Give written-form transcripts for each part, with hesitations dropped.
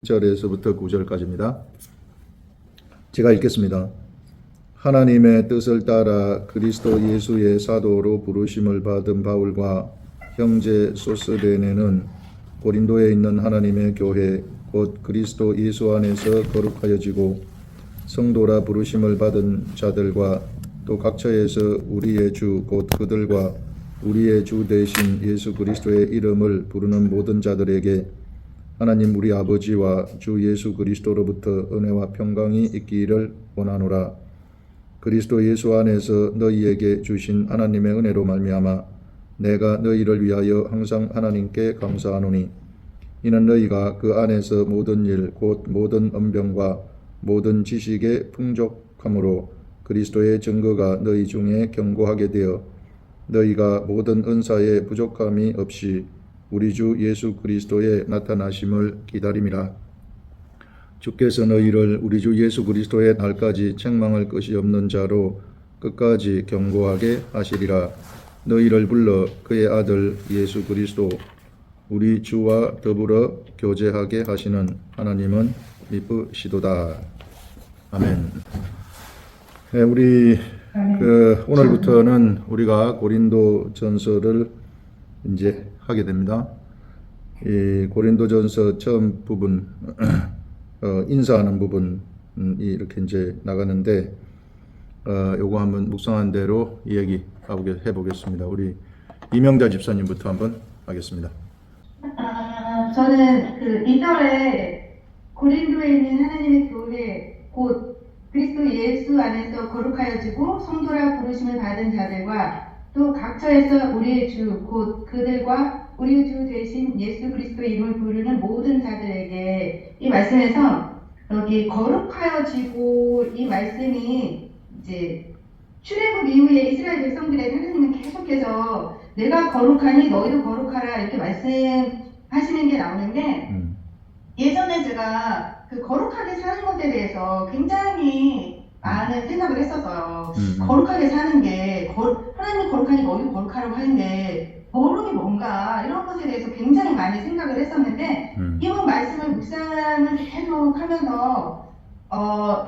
1절에서부터 9절까지입니다. 제가 읽겠습니다. 하나님의 뜻을 따라 그리스도 예수의 사도로 부르심을 받은 바울과 형제 소스데네는 고린도에 있는 하나님의 교회 곧 그리스도 예수 안에서 거룩하여지고 성도라 부르심을 받은 자들과 또 각처에서 우리의 주 곧 그들과 우리의 주 대신 예수 그리스도의 이름을 부르는 모든 자들에게 하나님 우리 아버지와 주 예수 그리스도로부터 은혜와 평강이 있기를 원하노라. 그리스도 예수 안에서 너희에게 주신 하나님의 은혜로 말미암아 내가 너희를 위하여 항상 하나님께 감사하노니 이는 너희가 그 안에서 모든 일 곧 모든 언병과 모든 지식에 풍족함으로 그리스도의 증거가 너희 중에 견고하게 되어 너희가 모든 은사에 부족함이 없이 우리 주 예수 그리스도의 나타나심을 기다림이라. 주께서 너희를 우리 주 예수 그리스도의 날까지 책망할 것이 없는 자로 끝까지 견고하게 하시리라. 너희를 불러 그의 아들 예수 그리스도 우리 주와 더불어 교제하게 하시는 하나님은 미쁘시도다. 아멘. 네, 우리 오늘부터는 우리가 고린도 전서를 이제 하게 됩니다. 이 고린도전서 처음 부분 인사하는 부분이 이렇게 이제 나가는데 요거 한번 묵상한 대로 이야기 해보겠습니다. 우리 이명자 집사님부터 한번 하겠습니다. 저는 그 2절에 고린도에 있는 하나님의 교회 곧 그리스도 예수 안에서 거룩하여지고 성도라 부르심을 받은 자들과 또 각처에서 우리의 주 곧 그들과 우리 주 대신 예수 그리스도의 이름을 부르는 모든 자들에게 이 말씀에서 여기 거룩하여지고 이 말씀이 이제 출애굽 이후에 이스라엘 백성들에게 하나님은 계속해서 내가 거룩하니 너희도 거룩하라 이렇게 말씀하시는 게 나오는데 예전에 제가 그 거룩하게 사는 것에 대해서 굉장히 많은 생각을 했었어요. 거룩하게 사는 게 하나님 거룩하니 너희도 거룩하라고 하는데 거룩이 뭔가 이런 것에 대해서 굉장히 많이 생각을 했었는데 이번 말씀을 묵상을 계속 하면서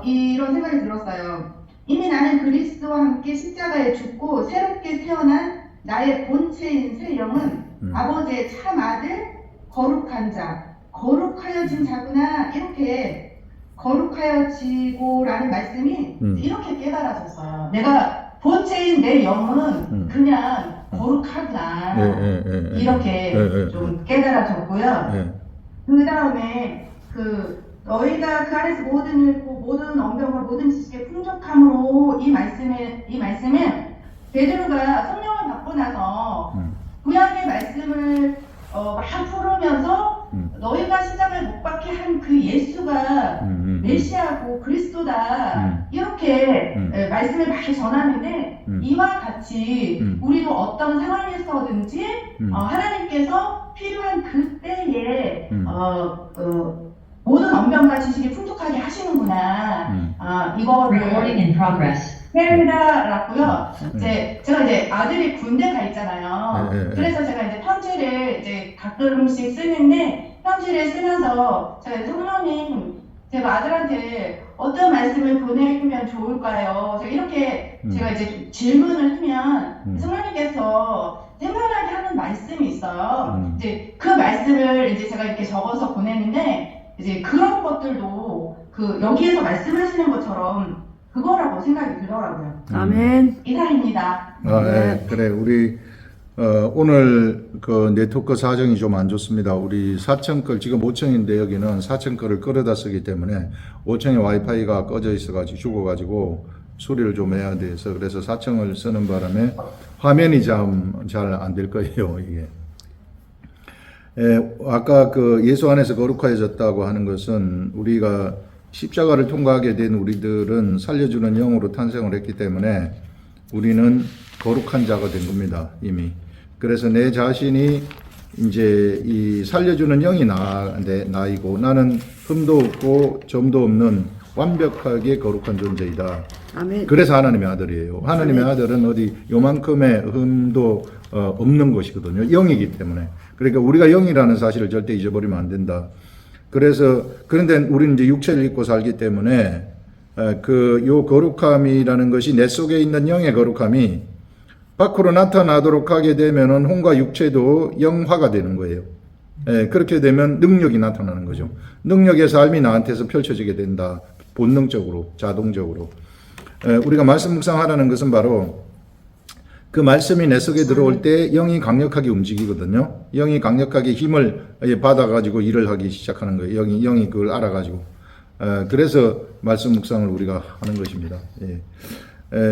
이런 생각이 들었어요. 이미 나는 그리스도와 함께 십자가에 죽고 새롭게 태어난 나의 본체인 새 영은 아버지의 참 아들 거룩한 자 거룩하여진 자구나 이렇게 거룩하여지고라는 말씀이 이렇게 깨달아졌어요. 내가 본체인 내 영은 그냥 거룩하구나 이렇게 좀 깨달아졌고요. 그 다음에 너희가 그 안에서 모든 일, 모든 언병과 모든 지식의 풍족함으로 이 말씀은 베드로가 성령을 받고 나서 구약의 말씀을 막 풀으면서 너희가 십자가에 못 박게 한 그 예수가 메시아고 그리스도다 이렇게 말씀을 많이 전하는데 이와 같이 우리도 어떤 상황에서든지 하나님께서 필요한 그때에 모든 언변과 지식이 풍족하게 하시는구나 이거를 해라고요. 제가 이제 아들이 군대 가 있잖아요. 그래서 제가 이제 편지를 이제 가끔씩 쓰는데 편지를 쓰면서 제가 성령님 제가 아들한테 어떤 말씀을 보내면 좋을까요? 제가 이렇게 제가 이제 질문을 하면 성령님께서 생각나게 하는 말씀이 있어요. 이제 그 말씀을 이제 제가 이렇게 적어서 보내는데 이제 그런 것들도 여기에서 말씀하시는 것처럼 그거라고 생각이 들더라고요. 아멘. 이상입니다. 네. 그래 우리 오늘 그 네트워크 사정이 좀 안 좋습니다. 우리 4층 걸 지금 5층인데 여기는 4층 거를 끌어다 쓰기 때문에 5층에 와이파이가 꺼져 있어가지고 죽어가지고 수리를 좀 해야 돼서 그래서 4층을 쓰는 바람에 화면이 잘 안 될 거예요 이게. 아까 그 예수 안에서 거룩하여졌다고 하는 것은 우리가 십자가를 통과하게 된 우리들은 살려주는 영으로 탄생을 했기 때문에 우리는 거룩한 자가 된 겁니다 이미. 그래서 내 자신이 이제 이 살려주는 영이 나이고 나는 흠도 없고 점도 없는 완벽하게 거룩한 존재이다. 아멘. 그래서 하나님의 아들이에요. 하나님의 아들은 어디 요만큼의 흠도 없는 것이거든요. 영이기 때문에. 그러니까 우리가 영이라는 사실을 절대 잊어버리면 안 된다. 그래서 그런데 우리는 이제 육체를 입고 살기 때문에 요 거룩함이라는 것이 내 속에 있는 영의 거룩함이 밖으로 나타나도록 하게 되면은 혼과 육체도 영화가 되는 거예요. 그렇게 되면 능력이 나타나는 거죠. 능력의 삶이 나한테서 펼쳐지게 된다. 본능적으로, 자동적으로. 우리가 말씀 묵상하라는 것은 바로 그 말씀이 내 속에 들어올 때 영이 강력하게 움직이거든요. 영이 강력하게 힘을 받아가지고 일을 하기 시작하는 거예요. 영이 그걸 알아가지고. 그래서 말씀 묵상을 우리가 하는 것입니다.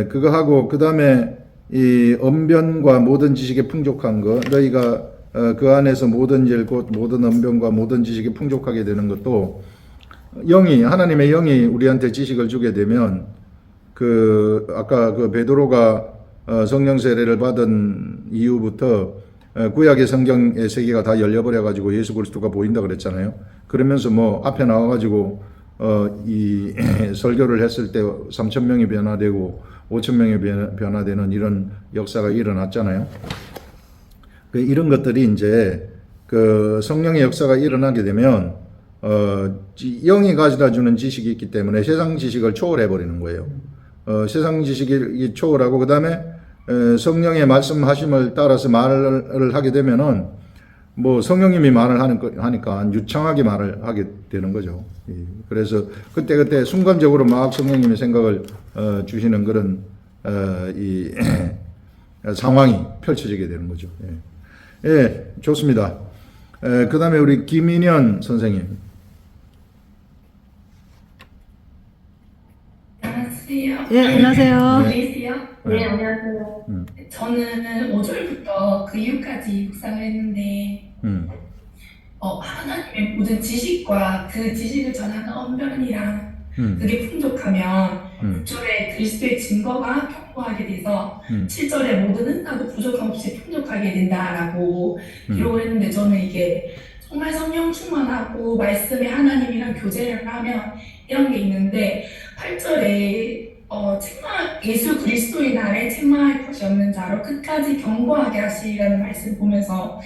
그거 하고, 그 다음에 이 언변과 모든 지식에 풍족한 것, 너희가 그 안에서 모든 일, 곧 모든 언변과 모든 지식에 풍족하게 되는 것도 하나님의 영이 우리한테 지식을 주게 되면 아까 베드로가 성령 세례를 받은 이후부터 구약의 성경의 세계가 다 열려버려가지고 예수 그리스도가 보인다 그랬잖아요. 그러면서 앞에 나와가지고 이 설교를 했을 때 3,000명이 변화되고 5,000명이 변화되는 이런 역사가 일어났잖아요. 이런 것들이 이제 성령의 역사가 일어나게 되면 영이 가져다 주는 지식이 있기 때문에 세상 지식을 초월해 버리는 거예요. 세상 지식이 초월하고, 그 다음에 성령의 말씀하심을 따라서 말을 하게 되면은 성령님이 말을 하니까 유창하게 말을 하게 되는 거죠. 그래서 그때 순간적으로 막 성령님의 생각을 주시는 그런 이 상황이 펼쳐지게 되는 거죠. 좋습니다. 그 다음에 우리 김인현 선생님. 안녕하세요. 안녕하세요. 안녕하세요. 네, 안녕하세요. 저는 5절부터 그 이후까지 묵상을 했는데, 하나님의 모든 지식과 그 지식을 전하는 언변이랑 그게 풍족하면 6절에 그리스도의 증거가 견고하게 돼서 7절에 모든 은사도 부족함 없이 풍족하게 된다라고 기록을 했는데, 저는 이게 정말 성령 충만하고 말씀에 하나님이랑 교제를 하면 이런 게 있는데, 8절에 예수 그리스도의 날에 책망할 것이 없는 자로 끝까지 견고하게 하시라는 말씀 보면서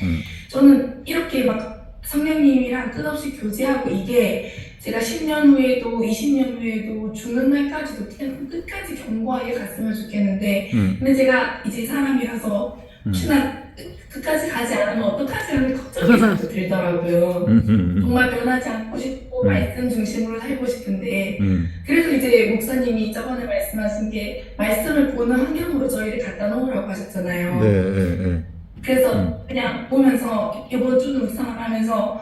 저는 이렇게 막 성령님이랑 끝없이 교제하고, 이게 제가 10년 후에도 20년 후에도 죽는 날까지도 그냥 끝까지 견고하게 갔으면 좋겠는데, 근데 제가 이제 사람이라서 혹시나 끝까지 가지 않으면 어떡하지 하는 걱정이 자꾸 들더라고요. 정말 변하지 않고 싶고 말씀 중심으로 살고 싶은데, 그래서 이제 목사님이 저번에 말씀하신 게 말씀을 보는 환경으로 저희를 갖다 놓으라고 하셨잖아요. 네. 그래서 그냥 보면서 이번 주도 묵상을 하면서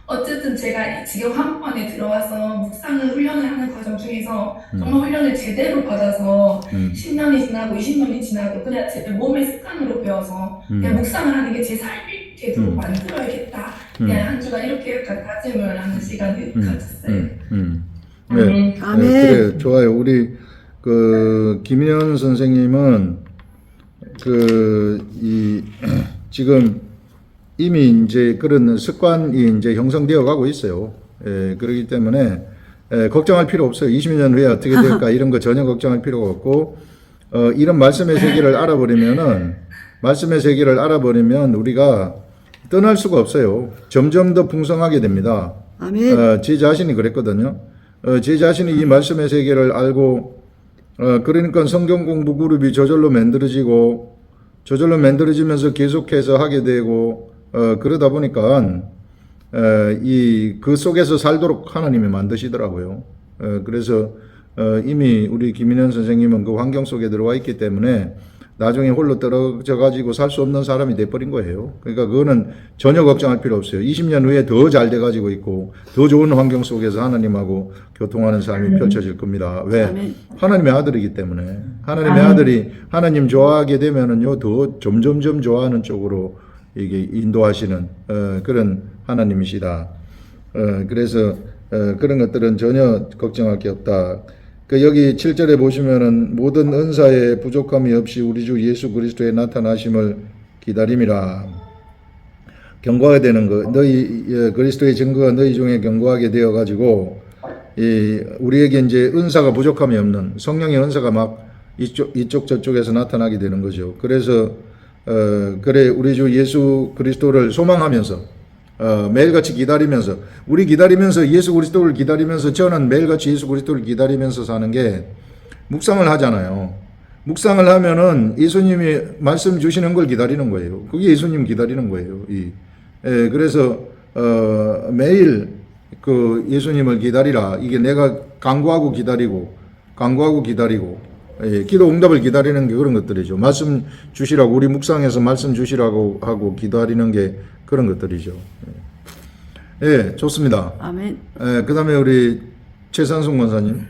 어쨌든 제가 지금 한번에 들어와서 묵상을 훈련을 하는 과정 중에서 정말 훈련을 제대로 받아서 10년이 지나고 20년이 지나도 그냥 제 몸의 습관으로 배워서 그냥 묵상을 하는 게 제 삶이 되도록 만들어야겠다. 그냥 한 주간 이렇게 약간 다짐을 하는 시간을 가졌어요. 네. 아멘. 그래, 좋아요. 우리 김인현 선생님은 지금 이미 이제 그런 습관이 이제 형성되어 가고 있어요. 그렇기 때문에 걱정할 필요 없어요. 20년 후에 어떻게 될까 이런 거 전혀 걱정할 필요가 없고, 이런 말씀의 세계를 알아버리면 우리가 떠날 수가 없어요. 점점 더 풍성하게 됩니다. 아멘. 제 자신이 그랬거든요. 제 자신이 이 말씀의 세계를 알고, 그러니까 성경 공부 그룹이 저절로 만들어지면서 계속해서 하게 되고, 그러다 보니까 그 속에서 살도록 하나님이 만드시더라고요. 그래서 이미 우리 김인현 선생님은 그 환경 속에 들어와 있기 때문에 나중에 홀로 떨어져 가지고 살 수 없는 사람이 돼버린 거예요. 그러니까 그거는 전혀 걱정할 필요 없어요. 20년 후에 더 잘 돼 가지고 있고 더 좋은 환경 속에서 하나님하고 교통하는 삶이 펼쳐질 겁니다. 왜? 아멘. 하나님의 아들이기 때문에. 하나님의 아들이 하나님 좋아하게 되면은요, 더 점점점 좋아하는 쪽으로 이게 인도하시는 그런 하나님이시다. 그래서 그런 것들은 전혀 걱정할 게 없다. 여기 7절에 보시면은 모든 은사에 부족함이 없이 우리 주 예수 그리스도의 나타나심을 기다림이라. 견고하게 되는 거. 그리스도의 증거가 너희 중에 견고하게 되어 가지고 우리에게 이제 은사가 부족함이 없는, 성령의 은사가 막 이쪽 저쪽에서 나타나게 되는 거죠. 그래서 그래 우리 주 예수 그리스도를 소망하면서 매일같이 기다리면서 우리 기다리면서 예수 그리스도를 기다리면서 저는 매일같이 예수 그리스도를 기다리면서 사는 게 묵상을 하잖아요. 묵상을 하면은 예수님이 말씀 주시는 걸 기다리는 거예요. 그게 예수님 기다리는 거예요. 그래서 매일 그 예수님을 기다리라. 이게 내가 간구하고 기다리고 기도 응답을 기다리는 게 그런 것들이죠. 말씀 주시라고 우리 묵상에서 말씀 주시라고 하고 기다리는 게 그런 것들이죠. 예, 좋습니다. 아멘. 그다음에 우리 최산숙 권사님.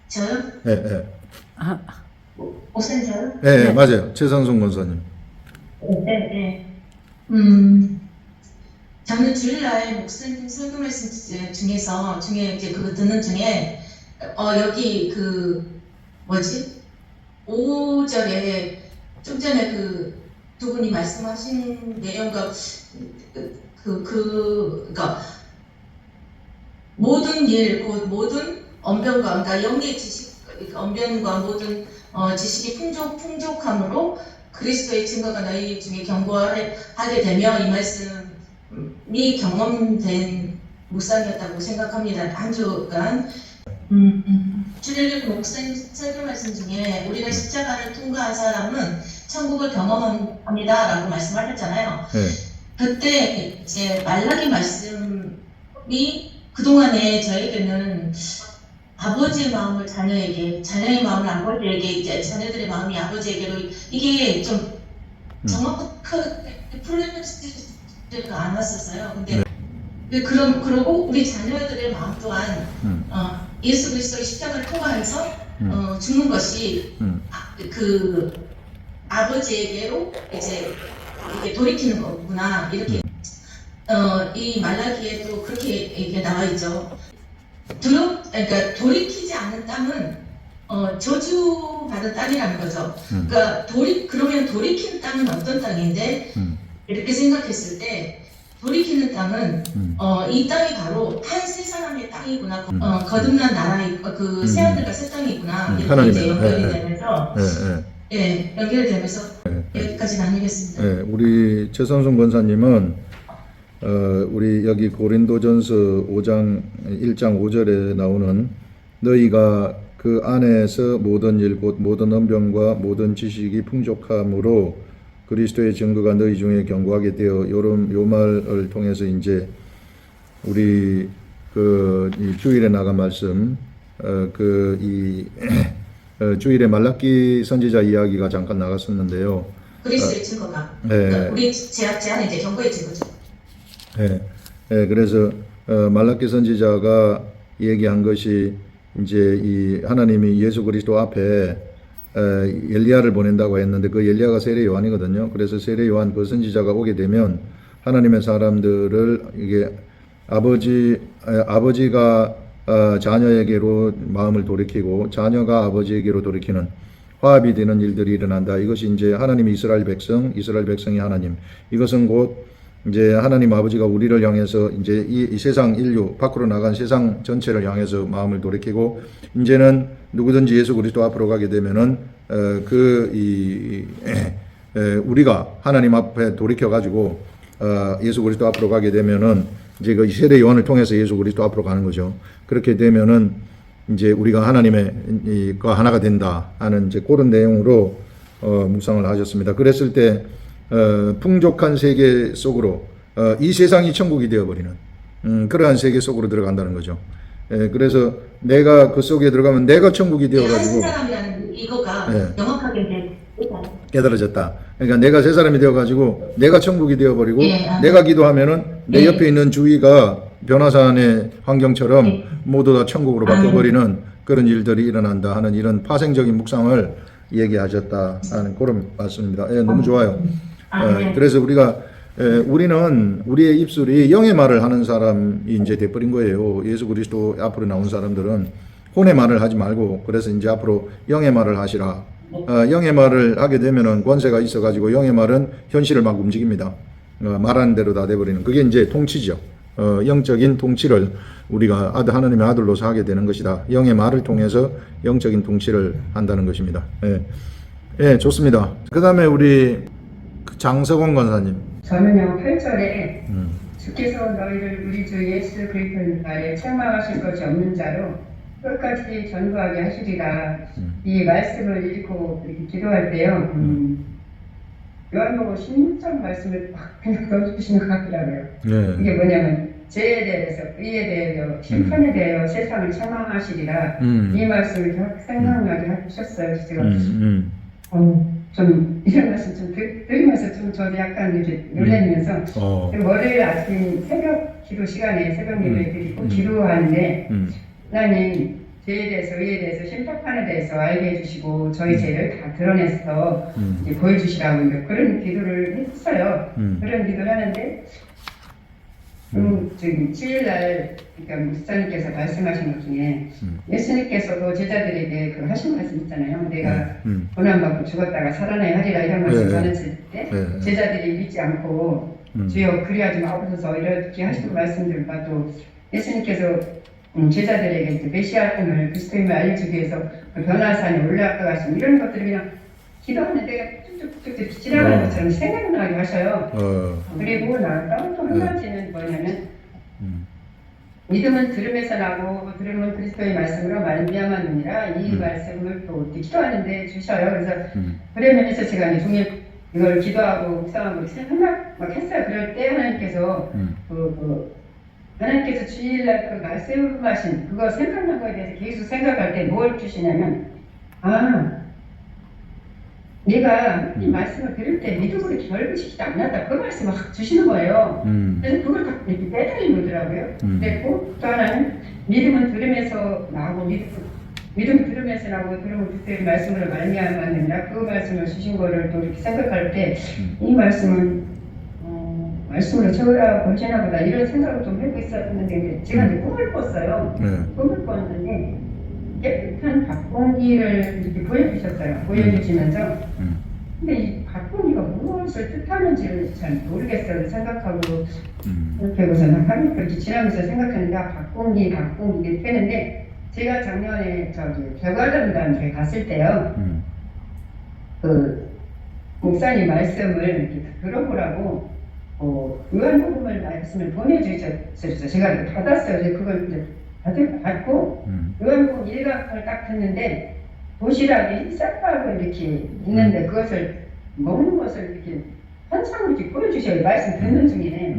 저요? 예. 목사님 저요? 예, 맞아요. 최산숙 권사님. 네. 저는 주일날 목사님 설교 말씀 중에 이제 그거 듣는 중에 여기 그 뭐지 5절에 좀 전에 그 두 분이 말씀하신 내용과 그러니까 모든 일 곧 모든 언변과 그러니까 영의 지식 언변과 모든 지식이 풍족함으로 그리스도의 증거가 너희 중에 경고하게 되며 이 말씀이 경험된 묵상이었다고 생각합니다. 한 주간 주일날 목사님 설교 말씀 중에 우리가 십자가를 통과한 사람은 천국을 경험합니다라고 말씀하셨잖아요. 그때 이제 말라기 말씀이 그동안에 저에게는 아버지의 마음을 자녀에게, 자녀의 마음을 아버지에게, 이제 자녀들의 마음이 아버지에게로 이게 좀 정확하게 풀려지지가 않았었어요. 근데 그러고 우리 자녀들의 마음 또한 예수 그리스도의 십자가를 통과해서 죽는 것이 그 아버지에게로 이제 이렇게 돌이키는 거구나 이렇게 이 말라기에도 그렇게 얘기가 나와 있죠. 그러니까 돌이키지 않는 땅은 저주받은 땅이라는 거죠. 그러니까 그러면 돌이키는 땅은 어떤 땅인데 이렇게 생각했을 때 돌이키는 땅은 이 땅이 바로 한 세 사람의 땅이구나. 거듭난 나라의 그 새 하늘과 새 땅이구나. 이렇게 이제 연결이 되면서 연결이 되면서 여기까지 나누겠습니다. 우리 최선순 권사님은 우리 여기 고린도전서 5장 1장 5절에 나오는 너희가 그 안에서 모든 일 곧 모든 언변과 모든 지식이 풍족함으로 그리스도의 증거가 너희 중에 경고하게 되어 요 말을 통해서 이제 우리 이 주일에 나간 말씀 주일에 말라기 선지자 이야기가 잠깐 나갔었는데요. 그리스도의 증거가 그러니까 우리 제 안에 이제 경고의 증거죠. 그래서 말라기 선지자가 얘기한 것이 이제 이 하나님이 예수 그리스도 앞에 엘리야를 보낸다고 했는데 그 엘리야가 세례 요한이거든요. 그래서 세례 요한 그 선지자가 오게 되면 하나님의 사람들을 이게 아버지가 자녀에게로 마음을 돌이키고 자녀가 아버지에게로 돌이키는 화합이 되는 일들이 일어난다. 이것이 이제 하나님이 이스라엘 백성이 하나님. 이것은 곧 이제 하나님 아버지가 우리를 향해서 이제 이 세상 인류 밖으로 나간 세상 전체를 향해서 마음을 돌이키고 이제는 누구든지 예수 그리스도 앞으로 가게 되면은 우리가 하나님 앞에 돌이켜 가지고 예수 그리스도 앞으로 가게 되면은 이제 그 세례 요한을 통해서 예수 그리스도 앞으로 가는 거죠. 그렇게 되면은 이제 우리가 하나님의 하나가 된다 하는 이제 그런 내용으로 묵상을 하셨습니다. 그랬을 때 풍족한 세계 속으로 이 세상이 천국이 되어버리는 그러한 세계 속으로 들어간다는 거죠. 그래서 내가 그 속에 들어가면 내가 천국이 되어가지고 새 사람이라는 이거가 명확하게 이제 깨달아졌다. 그러니까 내가 새 사람이 되어가지고 내가 천국이 되어버리고 내가 기도하면은 내 옆에 있는 주위가 변화산의 환경처럼 모두 다 천국으로 바뀌어버리는 그런 일들이 일어난다 하는 이런 파생적인 묵상을 얘기하셨다 하는 그런 말씀입니다. 너무 좋아요. 그래서 우리는 우리의 입술이 영의 말을 하는 사람이 이제 돼버린 거예요. 예수 그리스도 앞으로 나온 사람들은 혼의 말을 하지 말고 그래서 이제 앞으로 영의 말을 하시라. 영의 말을 하게 되면은 권세가 있어가지고 영의 말은 현실을 막 움직입니다. 말하는 대로 다 돼버리는 그게 이제 통치죠. 영적인 통치를 우리가 하나님의 아들로서 하게 되는 것이다. 영의 말을 통해서 영적인 통치를 한다는 것입니다. 좋습니다. 그 다음에 우리 장석원 권사님. 저는요 8절에 음. 주께서 너희를 우리 주 예수 그리스도 날에 책망하실 것이 없는 자로 끝까지 전부하게 하시리라. 이 말씀을 읽고 이렇게 기도할 때요. 요한복음 16장 말씀을 막 그냥 넣어주시는 것 같더라고요. 네. 이게 뭐냐면 죄에 대해서, 의에 대해서, 심판에 대하여 세상을 책망하시리라. 이 말씀을 좀 생각나게 하셨어요. 제가 좀 이런 말씀 좀 들으면서 좀 저도 약간 이렇게 놀라면서 그리고 월요일 아침 새벽 기도 시간에 새벽 예배 드리고 기도하는데 하나님 죄에 대해서 의에 대해서 심판에 대해서 알게 해주시고 저희 죄를 다 드러내서 이제 보여주시라고 그런 기도를 했어요. 그런 기도를 하는데 저기 7일날 그러니까 목사님께서 말씀하신 것 중에 예수님께서도 제자들에게 그 하신 말씀 있잖아요. 내가 고난받고 죽었다가 살아나야 하리라 이런 말씀 전했을 때 제자들이 믿지 않고 주여 그리하지 마옵소서 이렇게 하시는 말씀들을 봐도 예수님께서 제자들에게 이제 메시아임을 그리스도임을 알려주기 위해서 그 변화산에 올라가신 이런 것들을 그냥 기도하는 데가 쭉쭉쭉 지나가는 것처럼 생각나게 하셔요. 그리고 나서 또 한 가지는 뭐냐면 믿음은 들음에서 나고 들음은 그리스도의 말씀으로 말미암았느니라 이 말씀을 또 기도하는데 주셔요. 그래서 그러면서 제가 이제 종일 이걸 기도하고 묵상하고 생각 막 했어요. 그럴 때 하나님께서 하나님께서 주일날 그 말씀하신 그거 생각난 거에 대해서 계속 생각할 때 뭘 주시냐면 내가 이 말씀을 들을 때 믿음으로 결부시키지 않았다 그 말씀을 확 주시는 거예요. 그래서 그걸 딱 이렇게 빼달리더라고요. 그리고 또 하나는 믿음은 들으면서 나고 믿음 들으면서 나고 들으면 그때의 말씀으로 말미암았느니라 그 말씀을 주신 거를 또 이렇게 생각할 때 이 말씀은 말씀으로 채우라고 하시나 보다 이런 생각을 좀 하고 있었는데 제가 이제 꿈을 꿨어요. 꿈을 꿨는데 깨끗한 박공기를 이렇게 보여주셨어요. 보여주시면서 근데 이 박공기가 무엇을 뜻하는지를 잘 모르겠어요. 생각하고 그렇게 해서는 하루 그렇게 지나면서 생각했는데 박공기 이렇게 했는데 제가 작년에 저기 결과담단에 갔을 때요. 그 목사님 말씀을 이렇게 들어보라고 요한복음을 말씀을 보내주셨어요. 제가 받았어요. 이제 그걸 이제 받고 요한복음 1강을 딱 듣는데 도시락이 쌀밥을 이렇게 있는데 그것을 먹는 것을 이렇게 현상으로 이렇게 보여주셔요. 말씀 듣는 중에.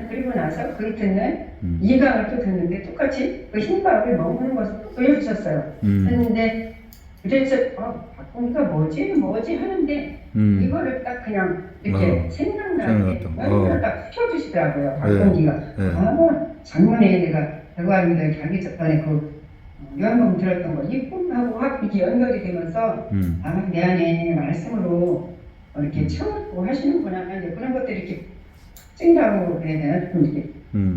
그리고 나서 그 이튿날 2강을 또 듣는데 똑같이 그 흰밥을 먹는 것을 또 보여주셨어요. 했는데 그래서 박공기가 뭐지 하는데 이거를 딱 그냥 이렇게 생각나게 딱 펴주시더라고요. 박공기가 작년에 내가 대구하는데 가기 전에 그 요한복음 들었던 거 이 꿈하고 확 이렇게 연결이 되면서 내 안에 말씀으로 이렇게 채우고 하시는구나 이제 그런 것들이 이렇게 특징이라고 해야 되나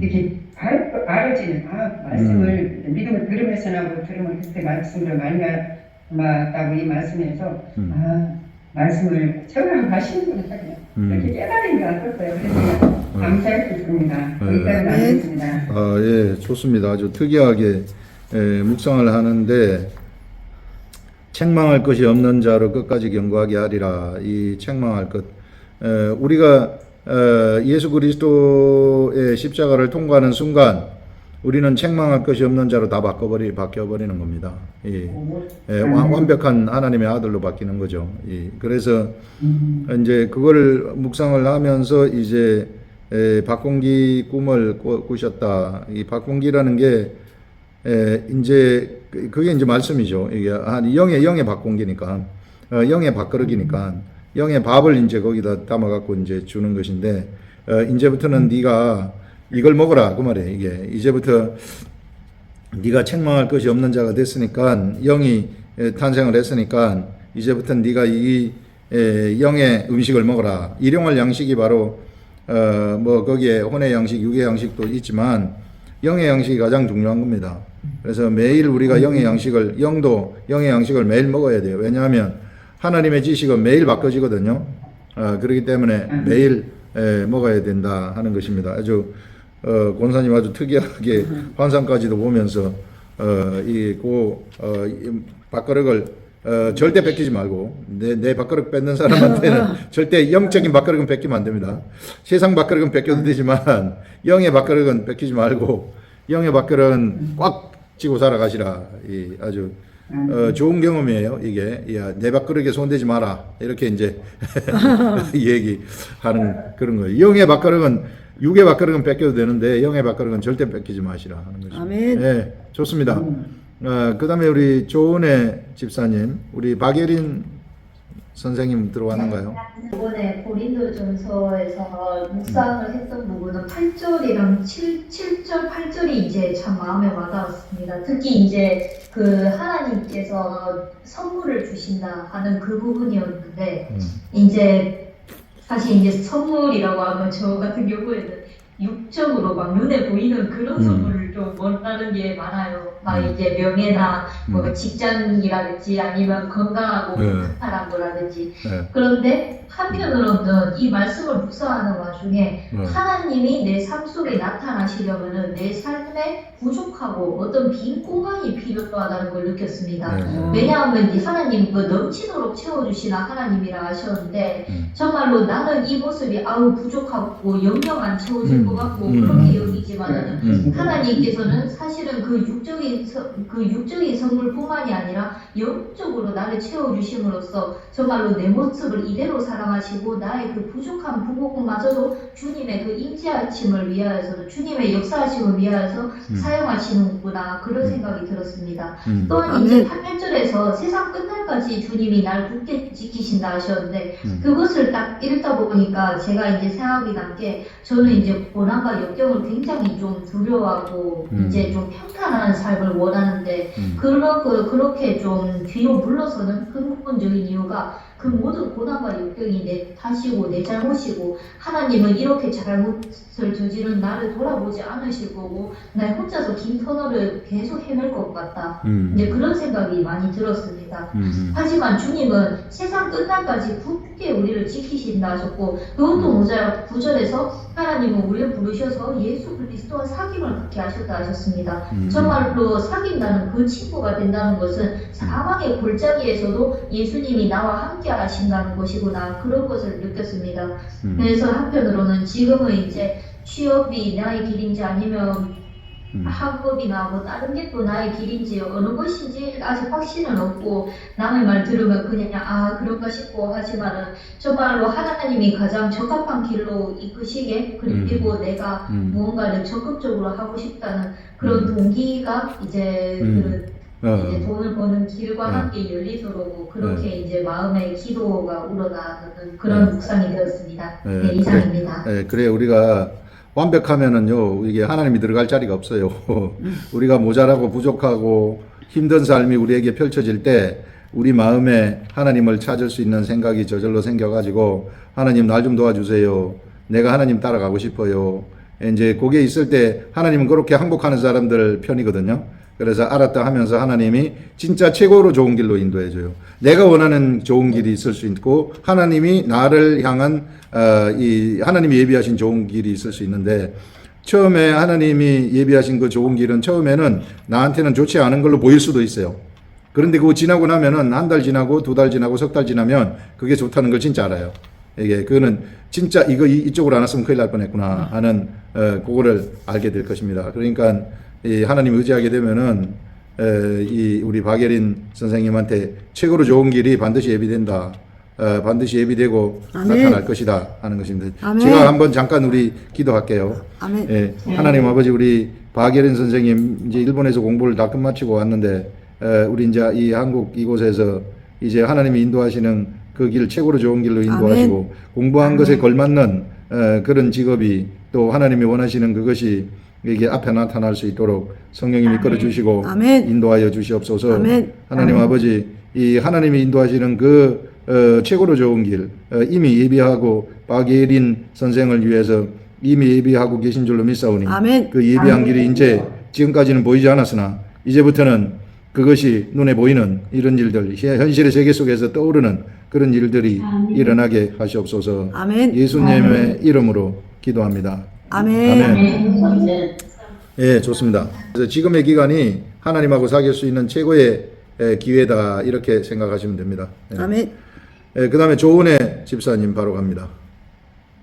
이렇게 알아지는 말씀을 믿음을 들으면서 나고 들으면 그때 말씀으로 말미암았다고 이 말씀에서 말씀을 채우라고 하시는구나 이렇게 깨달은 게 같았어요. 그래서 감사했습니다. 여기까지 나누겠습니다. 예, 좋습니다. 아주 특이하게 묵상을 하는데 책망할 것이 없는 자로 끝까지 견고하게 하리라. 이 책망할 것 우리가 예수 그리스도의 십자가를 통과하는 순간 우리는 책망할 것이 없는 자로 다 바뀌어버리는 겁니다. 완벽한 하나님의 아들로 바뀌는 거죠. 그래서 이제 그거를 묵상을 하면서 이제 박공기 꿈을 꾸셨다. 이 박공기라는 게 이제 그게 이제 말씀이죠. 이게 영의 박공기니까 영의 밥그릇이니까 영의 밥을 이제 거기다 담아 갖고 이제 주는 것인데 이제부터는 네가 이걸 먹어라 그 말이에요. 이게 이제부터 네가 책망할 것이 없는 자가 됐으니까 영이 탄생을 했으니까 이제부터 네가 이 영의 음식을 먹어라. 일용할 양식이 바로 뭐 거기에 혼의 양식, 육의 양식도 있지만 영의 양식이 가장 중요한 겁니다. 그래서 매일 우리가 영의 양식을 영의 양식을 매일 먹어야 돼요. 왜냐하면 하나님의 지식은 매일 바꿔지거든요. 그렇기 때문에 매일 먹어야 된다 하는 것입니다. 아주 권사님 아주 특이하게 환상까지도 보면서 이 밥그릇을 절대 뺏기지 말고 내 밥그릇 뺏는 사람한테는 절대 영적인 밥그릇은 뺏기면 안 됩니다. 세상 밥그릇은 뺏겨도 되지만 영의 밥그릇은 뺏기지 말고 영의 밥그릇은 꽉 쥐고 살아가시라. 아주 좋은 경험이에요. 이게 야, 내 밥그릇에 손대지 마라 이렇게 이제 얘기하는 그런 거예요. 영의 밥그릇은 육의 밥그릇은 뺏겨도 되는데 영의 밥그릇은 절대 뺏기지 마시라 하는 것입니다. 아멘. 네, 좋습니다. 그다음에 우리 조은혜 집사님, 우리 박예린 선생님 들어왔는가요? 이번에 고린도전서에서 묵상을 했던 부분은 8절이랑 7절, 8절이 이제 참 마음에 와닿았습니다. 특히 이제 그 하나님께서 선물을 주신다 하는 그 부분이었는데 이제 사실 이제 선물이라고 하면 저 같은 경우에는 육적으로 막 눈에 보이는 그런 선물을 좀 원하는 게 많아요. 막 이제 명예나 뭐 직장이라든지 아니면 건강하고 사람 거라든지. 그런데 한편으로는 이 말씀을 묵상하는 와중에 하나님이 내 삶 속에 나타나시려면은 내 삶에 부족하고 어떤 빈 공간이 필요하다는 걸 느꼈습니다. 왜냐하면 이 하나님 그 넘치도록 채워주시는 하나님이라 하셨는데 정말로 나는 이 모습이 아우 부족하고 영영 안 채워질 것 같고 그렇게 여기지만은 하나님께서는 사실은 그 육적인 선물뿐만이 아니라 영적으로 나를 채워주심으로써 정말로 내 모습을 이대로 사랑하시고 나의 그 부족한 부분마저도 주님의 그 임재하심을 위하여서 주님의 역사하심을 위하여서 사용하시는구나 그런 생각이 들었습니다. 또한 이제 8절에서 세상 끝날까지 주님이 날 굳게 지키신다 하셨는데 그것을 딱 읽다 보니까 제가 이제 생각이 난 게 저는 이제 고난과 역경을 굉장히 좀 두려워하고 이제 좀 평탄한 삶을 원하는데 그렇게 좀 뒤로 물러서는 근본적인 이유가 그 모든 고난과 역경이 내 탓이고 내 잘못이고 하나님은 이렇게 잘못을 저지른 나를 돌아보지 않으실 거고 나 혼자서 긴 터널을 계속 헤맬 것 같다. 이제 그런 생각이 많이 들었습니다. 하지만 주님은 세상 끝날까지 굳게 우리를 지키신다 하셨고 그것도 모자라 9절에서 하나님은 우리를 부르셔서 예수 그리스도와 사귐을 갖게 하셨다 하셨습니다. 정말로 사귄다는 그 친구가 된다는 것은 사망의 골짜기에서도 예수님이 나와 함께 하신다는 것이구나 그런 것을 느꼈습니다. 그래서 한편으로는 지금은 이제 취업이 나의 길인지 아니면 학업이나 뭐 다른 게 또 나의 길인지 어느 것인지 아직 확신은 없고 남의 말 들으면 그냥 아 그런가 싶고 하지만은 정말로 하나님이 가장 적합한 길로 이끄시게 그리고 내가 무언가를 적극적으로 하고 싶다는 그런 동기가 이제 이제 돈을 버는 길과 함께 열리도록 그렇게 이제 마음의 기도가 우러나는 그런 묵상이 되었습니다. 네, 이상입니다. 그래 우리가 완벽하면은요 이게 하나님이 들어갈 자리가 없어요. 우리가 모자라고 부족하고 힘든 삶이 우리에게 펼쳐질 때 우리 마음에 하나님을 찾을 수 있는 생각이 저절로 생겨가지고 하나님 날 좀 도와주세요. 내가 하나님 따라가고 싶어요. 이제 거기에 있을 때 하나님은 그렇게 항복하는 사람들 편이거든요. 그래서 알았다 하면서 하나님이 진짜 최고로 좋은 길로 인도해줘요. 내가 원하는 좋은 길이 있을 수 있고 하나님이 나를 향한 이 하나님이 예비하신 좋은 길이 있을 수 있는데 처음에 하나님이 예비하신 그 좋은 길은 처음에는 나한테는 좋지 않은 걸로 보일 수도 있어요. 그런데 그거 지나고 나면은 한 달 지나고 두 달 지나고 석 달 지나면 그게 좋다는 걸 진짜 알아요. 이게 그거는 진짜 이쪽으로 안 왔으면 큰일 날 뻔했구나 하는 그거를 알게 될 것입니다. 그러니까 이 하나님 의지하게 되면은 이 우리 박예린 선생님한테 최고로 좋은 길이 반드시 예비된다. 반드시 예비되고 아멘. 나타날 것이다 하는 것입니다. 아멘. 제가 한번 잠깐 우리 기도할게요. 아멘. 예, 하나님 아버지 우리 박예린 선생님 이제 일본에서 공부를 다 끝마치고 왔는데 우리 이제 이 한국 이곳에서 이제 하나님이 인도하시는 그 길 최고로 좋은 길로 인도하시고 아멘. 공부한 것에 걸맞는 그런 직업이 또 하나님이 원하시는 그것이 이게 앞에 나타날 수 있도록 성령님이 이끌어 주시고 아멘. 인도하여 주시옵소서. 아멘. 하나님 아버지 이 하나님이 인도하시는 그 최고로 좋은 길 이미 예비하고 박예린 선생을 위해서 이미 예비하고 계신 줄로 믿사오니 아멘. 그 예비한 길이 이제 지금까지는 보이지 않았으나 이제부터는 그것이 눈에 보이는 이런 일들 현실의 세계 속에서 떠오르는 그런 일들이 일어나게 하시옵소서. 아멘. 예수님의 이름으로 기도합니다. 아멘. 예, 좋습니다. 그래서 지금의 기간이 하나님하고 사귈 수 있는 최고의 기회다 이렇게 생각하시면 됩니다. 예. 아멘. 예, 그 다음에 조은혜 집사님 바로 갑니다.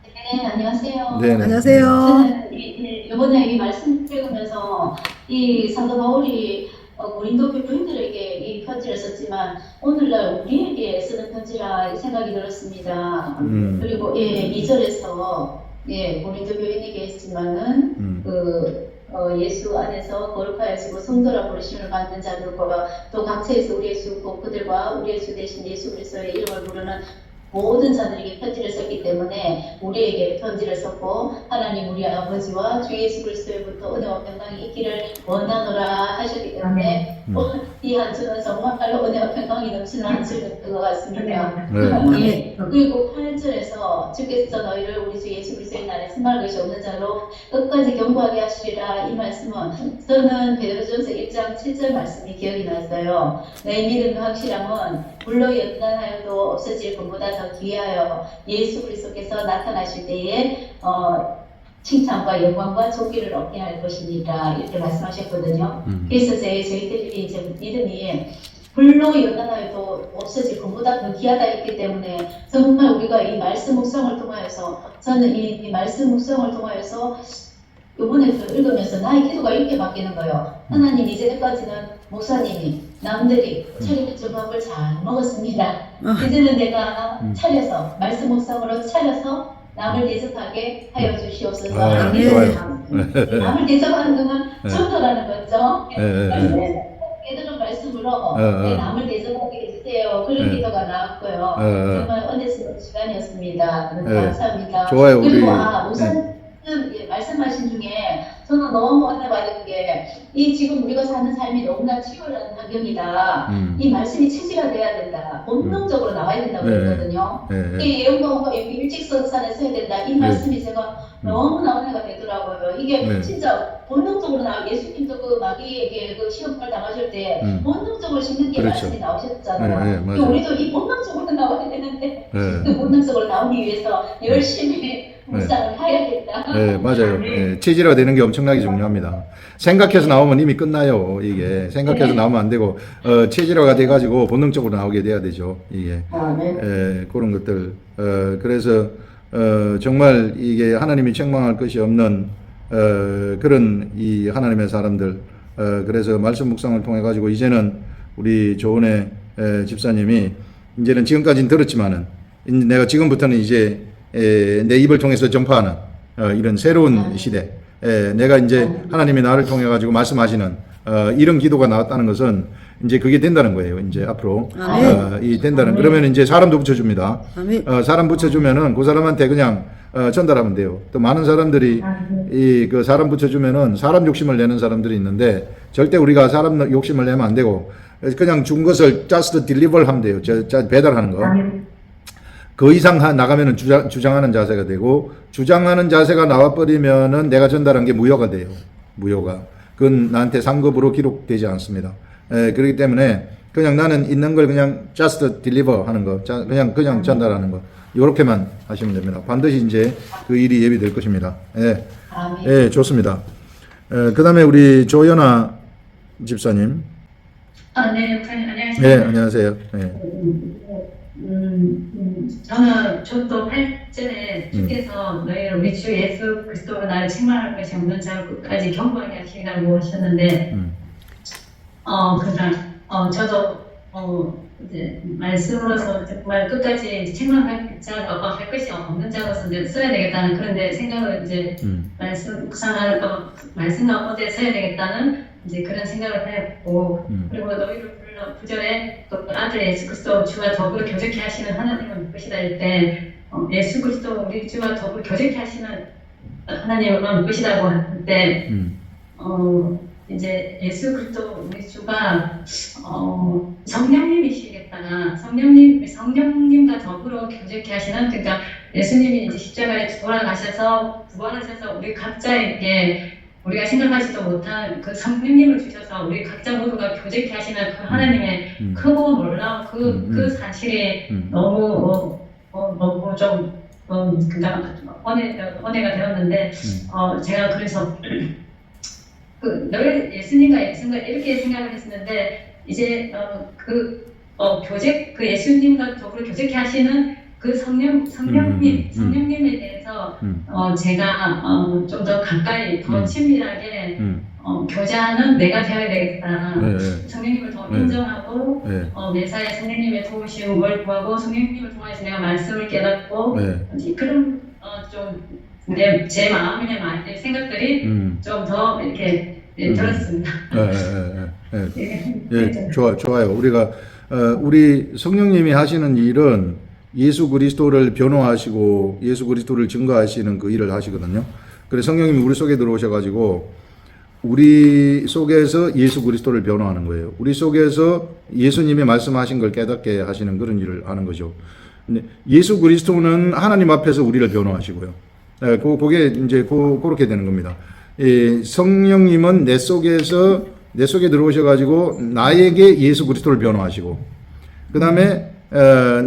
네, 안녕하세요. 네네. 안녕하세요. 저는 이번에 이 말씀 읽으면서 이 사도 바울이 고린도 교인들에게 이 편지를 썼지만 오늘날 우리에게 쓰는 편지라 생각이 들었습니다. 그리고 2절에서 고린도 교인에게 했지만은 예수 안에서 거룩하여지고 성도라 부르심을 받는 자들과 또 각처에서 우리 예수 곧 그들과 우리 예수 대신 예수 그리스도의 이름을 부르는 모든 자들에게 편지를 썼기 때문에 우리에게 편지를 썼고 하나님 우리 아버지와 주 예수 그리스도로부터 은혜와 평강이 있기를 원하노라 하셨기 때문에 이 한 주는 정말로 은혜와 평강이 넘치는 한 주였던 것 같습니다. 네. 그리고 8절에서 주께서 너희를 우리 주 예수 그리스도의 날에 승할 것이 없는 자로 끝까지 경고하게 하시리라. 이 말씀은 저는 베드로전서 1장 7절 말씀이 기억이 났어요. 내 믿음의 확실함은 불로 연단하여도 없어질 것보다 더 귀하여 예수 그리스도께서 나타나실 때에 칭찬과 영광과 존귀를 얻게 할 것입니다. 이렇게 말씀하셨거든요. 그래서 저희들이 이제 믿음이 불로 연단하여도 없어질 것보다 더 귀하다 했기 때문에 정말 우리가 이 말씀 묵상을 통하여서 저는 이 말씀 묵상을 통하여서 이번에 읽으면서 나의 기도가 이렇게 바뀌는 거예요. 하나님 이제까지는 목사님이 남들이 차려준 밥을 잘 먹었습니다. 이제는 내가 차려서 말씀 묵상으로 차려서 남을 대접하게 하여 주시옵소서. 좋아요. 남을 대접하는 건 전도라는 거죠. 얘들은 말씀으로 남을 대접하게 해주세요. 그런 기도가 나왔고요. 정말 은혜스러운 시간이었습니다. 감사합니다. 좋아요. 그리고 목사님 말씀하신 중에 저는 너무 은혜 받은 게 이 지금 우리가 사는 삶이 너무나 치열한 환경이다. 이 말씀이 체질화 돼야 된다. 본능적으로 나와야 된다고 했거든요. 이 예언과 일직선상에 서야 된다. 이 말씀이 제가 너무나 은혜가 되더라고요. 이게 진짜 본능적으로 예수님도 그 마귀에게 그 시험을 당하실 때 본능적으로 심는 게 그렇죠. 말씀이 나오셨잖아요. 우리도 이 본능적으로 나와야 되는데 그 본능적으로 나오기 위해서 열심히 묵상을 해야겠다. 네, 맞아요. 체질화 되는 게 엄청나게 중요합니다. 생각해서 나오면 이미 끝나요. 이게 생각해서 나오면 안 되고 체질화가 돼가지고 본능적으로 나오게 돼야 되죠. 이게 그런 것들. 그래서 정말 이게 하나님이 책망할 것이 없는 그런 이 하나님의 사람들. 그래서 말씀 묵상을 통해 가지고 이제는 우리 조은혜 집사님이 이제는 지금까지는 들었지만은 내가 지금부터는 이제 내 입을 통해서 전파하는 이런 새로운 시대. 내가 이제 하나님이 나를 통해 가지고 말씀하시는 이런 기도가 나왔다는 것은 이제 그게 된다는 거예요. 이제 앞으로 이 된다는. 그러면 이제 사람도 붙여줍니다. 사람 붙여주면은 그 사람한테 그냥 전달하면 돼요. 또 많은 사람들이 이 그 사람 붙여주면은 사람 욕심을 내는 사람들이 있는데 절대 우리가 사람 욕심을 내면 안 되고 그냥 준 것을 just deliver 하면 돼요. 배달하는 거. 그 이상 나가면은 주장하는 자세가 되고 주장하는 자세가 나와버리면은 내가 전달한 게 무효가 돼요. 무효가. 그건 나한테 상급으로 기록되지 않습니다. 그렇기 때문에 그냥 나는 있는 걸 그냥 just deliver 하는 거, 그냥 전달하는 거. 요렇게만 하시면 됩니다. 반드시 이제 그 일이 예비될 것입니다. 좋습니다. 그 다음에 우리 조연아 집사님. 네, 목사님 안녕하세요. 네, 안녕하세요. 저는 저도 8절에 주께서 너희를 우리 주 예수 그리스도로 나를 책망할 것이 없는 자까지 경고하게 하시라고 하셨는데, 저도 이제 말씀으로서 정말 끝까지 책망할 자가 할 것이 없는 자로서 이제 써야 되겠다는 그런데 생각을 이제 말씀 묵상하는 말씀 가운데 써야 되겠다는 이제 그런 생각을 했고, 그리고 너희를 불러 9절에 또 아들 예수 그리스도 주와 더불어 교제케 하시는 하나님을 믿으시다 할 때 예수 그리스도 우리 주와 더불어 교제케 하시는 하나님을 믿으시다고 할 때 이제 예수 그리스도 우리 주가 성령님이시겠다나 성령님과 더불어 교제케 하시는, 그러니까 예수님이 이제 십자가에 돌아가셔서 부활하셔서 우리 각자에게 우리가 생각하지도 못한 그 성령님을 주셔서 우리 각자 모두가 교제케 하시는 그 하나님의 크고 놀라운 그 사실이 너무 좀 은혜가 되었는데 제가 그래서 너희 예수님과 이렇게 생각을 했었는데 이제 교제 그 예수님과 더불어 교제케 하시는 그 성령님에 대해서 제가 좀 더 가까이 더 친밀하게 교제하는 내가 되어야 되겠다. 성령님을 더 인정하고 매사에 성령님의 도우심을 구하고 성령님을 통해서 내가 말씀을 깨닫고 그런 제 마음의 많은 생각들이 좀 더 이렇게 들었습니다. 좋아요. 우리 성령님이 하시는 일은 예수 그리스도를 변호하시고 예수 그리스도를 증거하시는 그 일을 하시거든요. 그래서 성령님이 우리 속에 들어오셔가지고 우리 속에서 예수 그리스도를 변호하는 거예요. 우리 속에서 예수님이 말씀하신 걸 깨닫게 하시는 그런 일을 하는 거죠. 근데 예수 그리스도는 하나님 앞에서 우리를 변호하시고요. 그게 이제 그렇게 되는 겁니다. 성령님은 내 속에 들어오셔가지고 나에게 예수 그리스도를 변호하시고, 그 다음에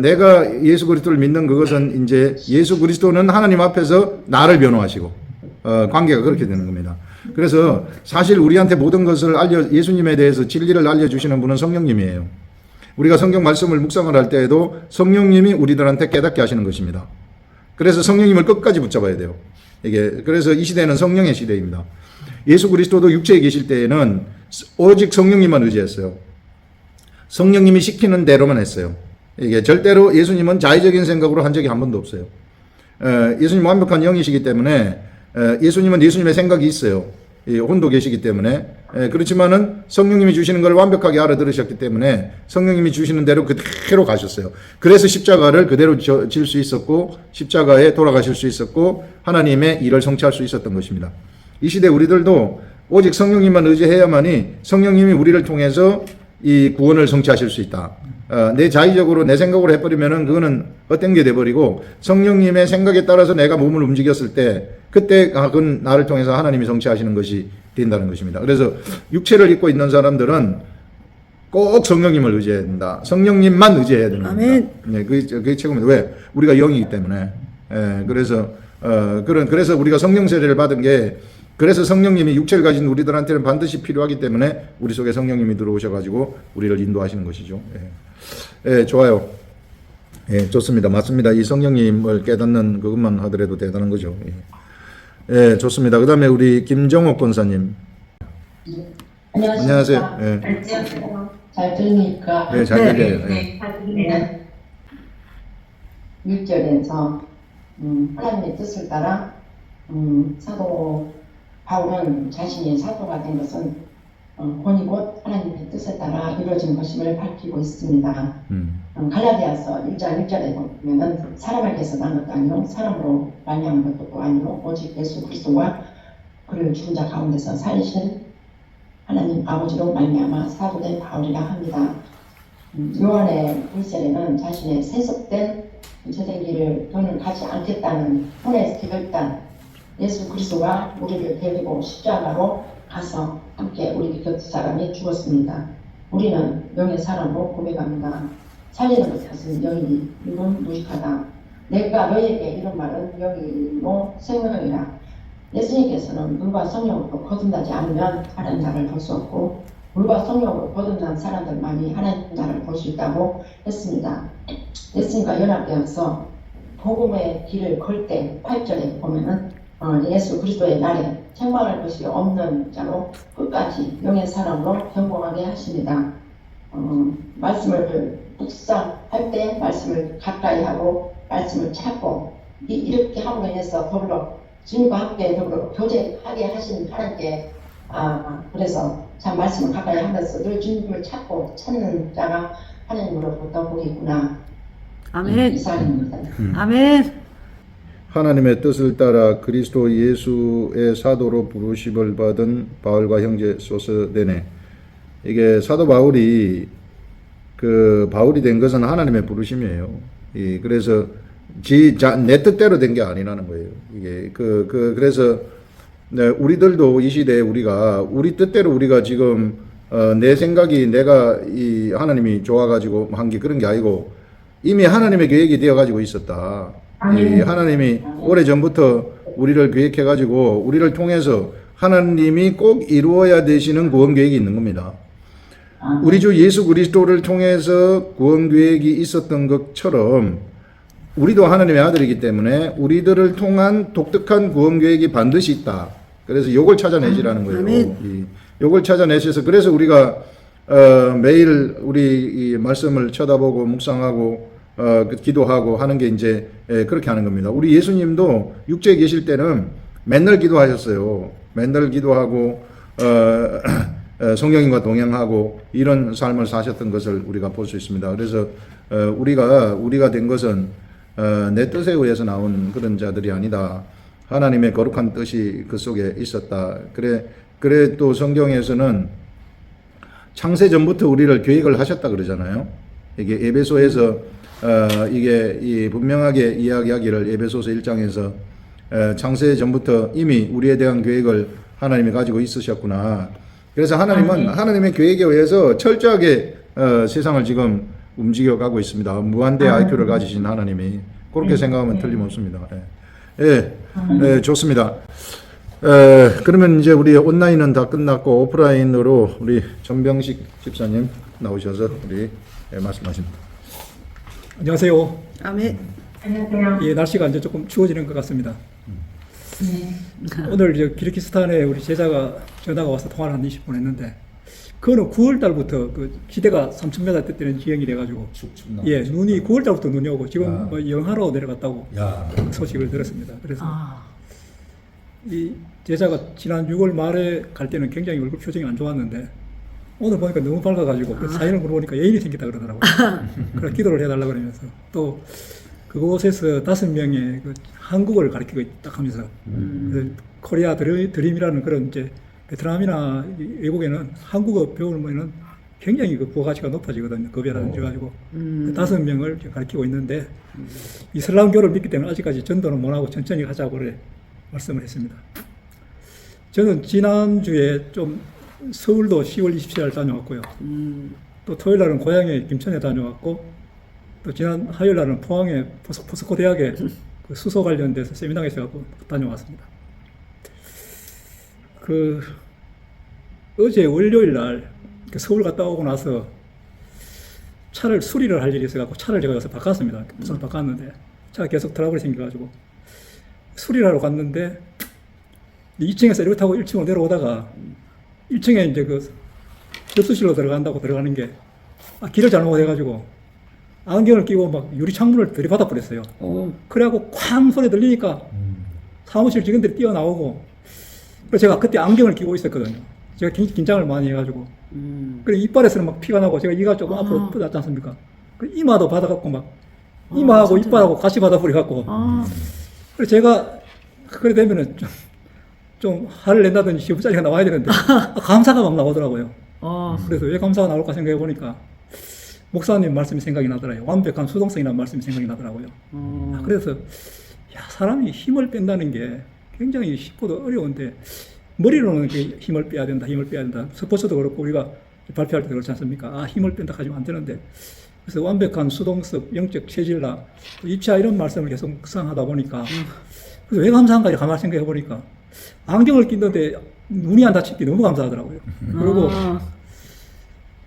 내가 예수 그리스도를 믿는 그것은 이제 예수 그리스도는 하나님 앞에서 나를 변호하시고, 관계가 그렇게 되는 겁니다. 그래서 사실 우리한테 모든 것을 예수님에 대해서 진리를 알려주시는 분은 성령님이에요. 우리가 성경 말씀을 묵상을 할 때에도 성령님이 우리들한테 깨닫게 하시는 것입니다. 그래서 성령님을 끝까지 붙잡아야 돼요. 그래서 이 시대는 성령의 시대입니다. 예수 그리스도도 육체에 계실 때에는 오직 성령님만 의지했어요. 성령님이 시키는 대로만 했어요. 절대로 예수님은 자의적인 생각으로 한 적이 한 번도 없어요. 예수님 완벽한 영이시기 때문에 예수님은 예수님의 생각이 있어요. 혼도 계시기 때문에. 그렇지만은 성령님이 주시는 걸 완벽하게 알아들으셨기 때문에 성령님이 주시는 대로 그대로 가셨어요. 그래서 십자가를 그대로 질 수 있었고, 십자가에 돌아가실 수 있었고, 하나님의 일을 성취할 수 있었던 것입니다. 이 시대 우리들도 오직 성령님만 의지해야만이 성령님이 우리를 통해서 이 구원을 성취하실 수 있다. 내 자의적으로 내 생각으로 해버리면은 그거는 헛된 게 돼버리고, 성령님의 생각에 따라서 내가 몸을 움직였을 때 그때 그건 나를 통해서 하나님이 성취하시는 것이 된다는 것입니다. 그래서 육체를 입고 있는 사람들은 꼭 성령님을 의지해야 된다. 성령님만 의지해야 되는 겁니다. 그게 최고입니다. 왜? 우리가 영이기 때문에. 그래서 우리가 성령 세례를 받은 게, 그래서 성령님이 육체를 가진 우리들한테는 반드시 필요하기 때문에 우리 속에 성령님이 들어오셔가지고 우리를 인도하시는 것이죠. 좋아요. 좋습니다. 맞습니다. 이 성령님을 깨닫는 그것만 하더라도 대단한 거죠. 좋습니다. 그 다음에 우리 김정옥 권사님. 안녕하세요. 안녕하세요. 잘 들립니까? 네, 잘 들려요. 잘 들립니다. 6절에서 하나님의 뜻을 따라 사도 바울은 자신이 사도가 된 것은 본이 곧 하나님의 뜻에 따라 이루어진 것임을 밝히고 있습니다. 갈라디아서 1장 1절에 보면은 사람에게서 난 것도 아니요 사람으로 말미암은 것도 아니요 오직 예수 그리스도와 그를 죽은 자 가운데서 살리신 하나님 아버지로 말미암아 사도된 바울이라 합니다. 요한의 1절에는 자신의 세속된 전생기를 돈을 가지 않겠다는 혼의 결단, 예수 그리스도와 우리를 데리고 십자가로 가서 함께 우리 곁 사람이 죽었습니다. 우리는 영의 사람으로 고백합니다. 살리는 것은 영이니 이건 무식하다. 내가 너희에게 이런 말은 영이로 생명이라. 예수님께서는 물과 성령으로 거듭나지 않으면 하나님 나라를 볼 수 없고, 물과 성령으로 거듭난 사람들만이 하나님 나라를 볼 수 있다고 했습니다. 예수님과 연합되어서 복음의 길을 걸 때 8절에 보면은 예수 그리스도의 날에 책망할 것이 없는 자로 끝까지 영의 사람으로 경공하게 하십니다. 말씀을 묵상할 때 말씀을 가까이 하고 말씀을 찾고 이렇게 함으로 해서 더불어 주님과 함께 더불어 교제하게 하신 하나님께 그래서 참 말씀을 가까이 하면서 늘 주님을 찾는 자가 하나님으로부터 보겠구나. 아멘. 이상입니다. 아멘. 하나님의 뜻을 따라 그리스도 예수의 사도로 부르심을 받은 바울과 형제 소스데네. 이게 사도 바울이 바울이 된 것은 하나님의 부르심이에요. 그래서 내 뜻대로 된 게 아니라는 거예요. 이게 그래서 우리들도 이 시대에 우리 뜻대로 우리가 지금 내 생각이 내가 이 하나님이 좋아가지고 한 게 그런 게 아니고 이미 하나님의 계획이 되어가지고 있었다. 하나님이 오래전부터 우리를 계획해가지고 우리를 통해서 하나님이 꼭 이루어야 되시는 구원 계획이 있는 겁니다. 우리 주 예수 그리스도를 통해서 구원 계획이 있었던 것처럼 우리도 하나님의 아들이기 때문에 우리들을 통한 독특한 구원 계획이 반드시 있다. 그래서 요걸 찾아내시라는 거예요. 요걸 찾아내셔서 그래서 우리가 매일 우리 이 말씀을 쳐다보고 묵상하고 기도하고 하는 게 이제 그렇게 하는 겁니다. 우리 예수님도 육체에 계실 때는 맨날 기도하셨어요. 맨날 기도하고 성령님과 동행하고 이런 삶을 사셨던 것을 우리가 볼 수 있습니다. 그래서 우리가 된 것은 내 뜻에 의해서 나온 그런 자들이 아니다. 하나님의 거룩한 뜻이 그 속에 있었다. 그래 또 성경에서는 창세 전부터 우리를 계획을 하셨다 그러잖아요. 이게 에베소에서 이게 분명하게 이야기하기를 에베소서 1장에서 창세 전부터 이미 우리에 대한 계획을 하나님이 가지고 있으셨구나. 그래서 하나님은 하나님의 계획에 의해서 철저하게 세상을 지금 움직여가고 있습니다. 무한대 IQ를 가지신 하나님이 그렇게 생각하면 틀림없습니다. 좋습니다. 그러면 이제 우리 온라인은 다 끝났고 오프라인으로 우리 전병식 집사님 나오셔서 우리 말씀하십니다. 안녕하세요. 아멘. 안녕하세요. 예, 날씨가 이제 조금 추워지는 것 같습니다. 오늘 이제 키르기스탄에 우리 제자가 전화가 와서 통화를 한 20분 했는데, 그거는 9월 달부터 그 기대가 3,000m 때때는 지형이 돼가지고, 예, 눈이 9월 달부터 눈이 오고 지금 뭐 영하로 내려갔다고 그 소식을 들었습니다. 그래서 이 제자가 지난 6월 말에 갈 때는 굉장히 얼굴 표정이 안 좋았는데 오늘 보니까 너무 밝아가지고 그래서 사연을 물어보니까 애인이 생겼다 그러더라고요. 그래서 기도를 해달라 그러면서 또 그곳에서 5명의 그 한국어를 가르치고 있다 하면서 그래서 코리아 드림이라는 그런 이제 베트남이나 외국에는 한국어 배우면은 굉장히 그 부가가치가 높아지거든요. 급여라든지 가지고 그 5명을 가르치고 있는데 이슬람교를 믿기 때문에 아직까지 전도는 못하고 천천히 하자고 그래 말씀을 했습니다. 저는 지난주에 좀 서울도 10월 27일 다녀왔고요. 또 토요일 날은 고향에 김천에 다녀왔고 또 지난 화요일 날은 포항에 포스코 대학에 그 수소 관련돼서 세미나에 있어서 다녀왔습니다. 그 어제 월요일 날 서울 갔다 오고 나서 차를 수리를 할 일이 있어갖고 차를 제가 여기서 바꿨습니다. 부산 바꿨는데 차가 계속 트러블이 생겨가지고 수리를 하러 갔는데 2층에서 이렇게 타고 1층으로 내려오다가 1층에 이제 그 접수실로 들어간다고 들어가는 게 길을 잘못해가지고 안경을 끼고 막 유리 창문을 들이받아 버렸어요. 그래갖고 쾅 소리 들리니까 사무실 직원들이 뛰어나오고 그래서 제가 그때 안경을 끼고 있었거든요. 제가 긴장을 많이 해가지고 그래 이빨에서는 막 피가 나고 제가 이가 조금 앞으로 뻗었지 않습니까? 그 이마도 받아갖고 막 이마하고 이빨하고 같이 받아버려갖고 그래서 제가 그래 되면은 좀 화를 낸다든지 시부짜리가 나와야 되는데 감사가 막 나오더라고요. 그래서 왜 감사가 나올까 생각해 보니까 목사님 말씀이 생각이 나더라고요. 완벽한 수동성이라는 말씀이 생각이 나더라고요. 그래서 사람이 힘을 뺀다는 게 굉장히 쉽고도 어려운데 머리로는 힘을 빼야 된다. 스포츠도 그렇고 우리가 발표할 때도 그렇지 않습니까? 힘을 뺀다 하지면 안 되는데 그래서 완벽한 수동성, 영적 체질라, 입차 이런 말씀을 계속 묵상하다 보니까 그래서 왜 감사한가 가만히 생각해 보니까 안경을 끼는데 눈이 안 다치기 너무 감사하더라고요. 그리고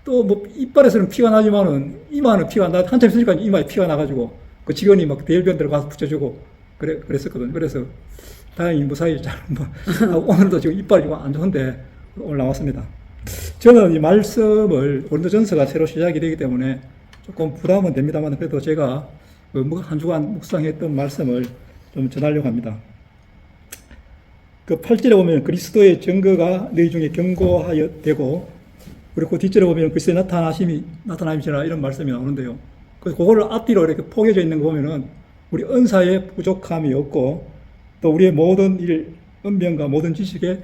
또 뭐 이빨에서는 피가 나지만은 이마는 피가 안 나, 한참 있으니까 이마에 피가 나가지고 그 직원이 막 대일변 들어가서 붙여주고 그랬었거든요. 그래서 다행히 무사히 잘 오늘도 지금 이빨이 좀 안 좋은데 오늘 나왔습니다. 저는 이 말씀을 고린도전서가 새로 시작이 되기 때문에 조금 부담은 됩니다만 그래도 제가 한 주간 묵상했던 말씀을 좀 전하려고 합니다. 그 8절에 보면 그리스도의 증거가 너희 중에 견고하여 되고 그리고 그 뒷절에 보면 그리스도의 나타나심이라 이런 말씀이 나오는데요. 그거를 앞뒤로 이렇게 포개져 있는 거 보면은 우리 은사에 부족함이 없고 또 우리의 모든 일, 은명과 모든 지식에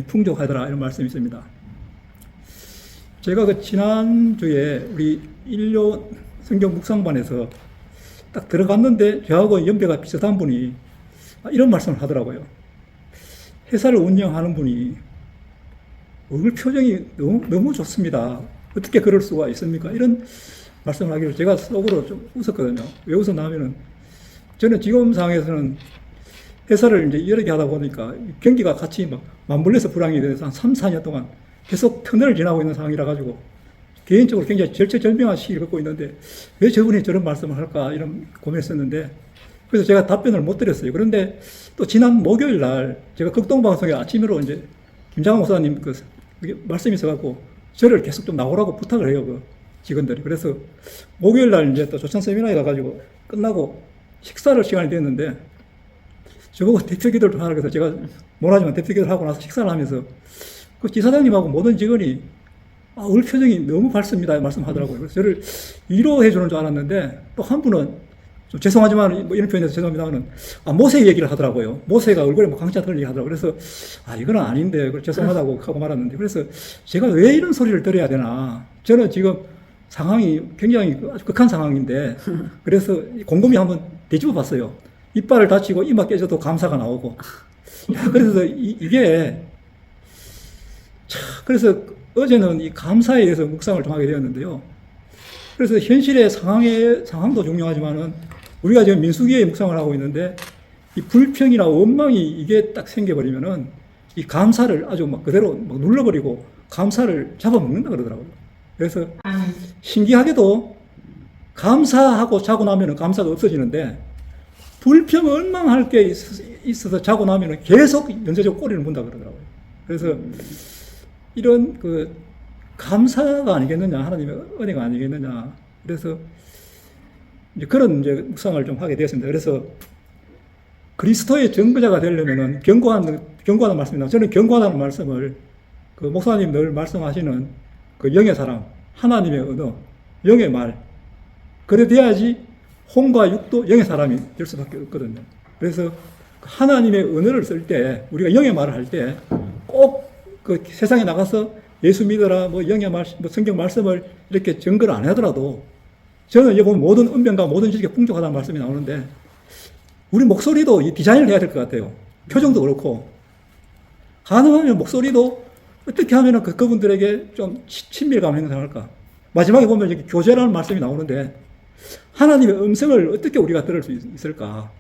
풍족하더라 이런 말씀이 있습니다. 제가 그 지난주에 우리 일요 성경 묵상반에서 딱 들어갔는데 저하고 연배가 비슷한 분이 이런 말씀을 하더라고요. 회사를 운영하는 분이 얼굴 표정이 너무 좋습니다. 어떻게 그럴 수가 있습니까? 이런 말씀을 하기를 제가 속으로 좀 웃었거든요. 왜 웃었냐면은 저는 지금 상황에서는 회사를 이제 여러 개 하다 보니까 경기가 같이 막 맞물려서 불황이 돼서 한 3, 4년 동안 계속 터널을 지나고 있는 상황이라 가지고 개인적으로 굉장히 절체절명한 시기를 겪고 있는데 왜 저분이 저런 말씀을 할까 이런 고민했었는데 그래서 제가 답변을 못 드렸어요. 그런데 또 지난 목요일 날 제가 극동방송에 아침으로 이제 김장호 목사님 그 말씀이 있어갖고 저를 계속 좀 나오라고 부탁을 해요. 그 직원들이. 그래서 목요일 날 이제 또 조천 세미나에 가가지고 끝나고 식사를 시간이 됐는데 저보고 대표 기도를 좀 하라 그래서 제가 못하지만 대표 기도를 하고 나서 식사를 하면서 그 지사장님하고 모든 직원이 을 표정이 너무 밝습니다 말씀하더라고요. 그래서 저를 위로해 주는 줄 알았는데 또 한 분은 좀 죄송하지만 뭐 이런 표현에서 죄송합니다만은 모세 얘기를 하더라고요. 모세가 얼굴에 뭐 광채 털리게 하더라고요. 그래서 이건 아닌데 죄송하다고 하고 말았는데 그래서 제가 왜 이런 소리를 들어야 되나. 저는 지금 상황이 굉장히 아주 극한 상황인데 그래서 곰곰이 한번 뒤집어 봤어요. 이빨을 다치고 이마 깨져도 감사가 나오고 그래서 이게 그래서 어제는 이 감사에 대해서 묵상을 좀 하게 되었는데요. 그래서 현실의 상황도 중요하지만은 우리가 지금 민수기에 묵상을 하고 있는데 이 불평이나 원망이 이게 딱 생겨버리면은 이 감사를 아주 막 그대로 막 눌러버리고 감사를 잡아먹는다 그러더라고요. 그래서 신기하게도 감사하고 자고 나면은 감사가 없어지는데 불평, 원망할 게 있어서 자고 나면은 계속 연쇄적으로 꼬리를 문다 그러더라고요. 그래서 이런 그 감사가 아니겠느냐, 하나님의 은혜가 아니겠느냐. 그래서 이제 그런 이제 묵상을 좀 하게 되었습니다. 그래서 그리스도의 증거자가 되려면은 경고하는 말씀입니다. 저는 경고하는 말씀을 그 목사님 늘 말씀하시는 그 영의 사랑, 하나님의 언어, 영의 말, 그래 돼야지 혼과 육도 영의 사람이 될 수밖에 없거든요. 그래서 하나님의 언어를 쓸 때, 우리가 영의 말을 할 때 꼭 그 세상에 나가서 예수 믿어라, 뭐 영의 말씀, 뭐 성경 말씀을 이렇게 증거를 안 하더라도 저는 여기 보면 모든 은변과 모든 지식에 풍족하다는 말씀이 나오는데 우리 목소리도 이 디자인을 해야 될 것 같아요. 표정도 그렇고 가능하면 목소리도 어떻게 하면 그분들에게 좀 친밀감을 형성할까. 마지막에 보면 여기 교제라는 말씀이 나오는데 하나님의 음성을 어떻게 우리가 들을 수 있을까.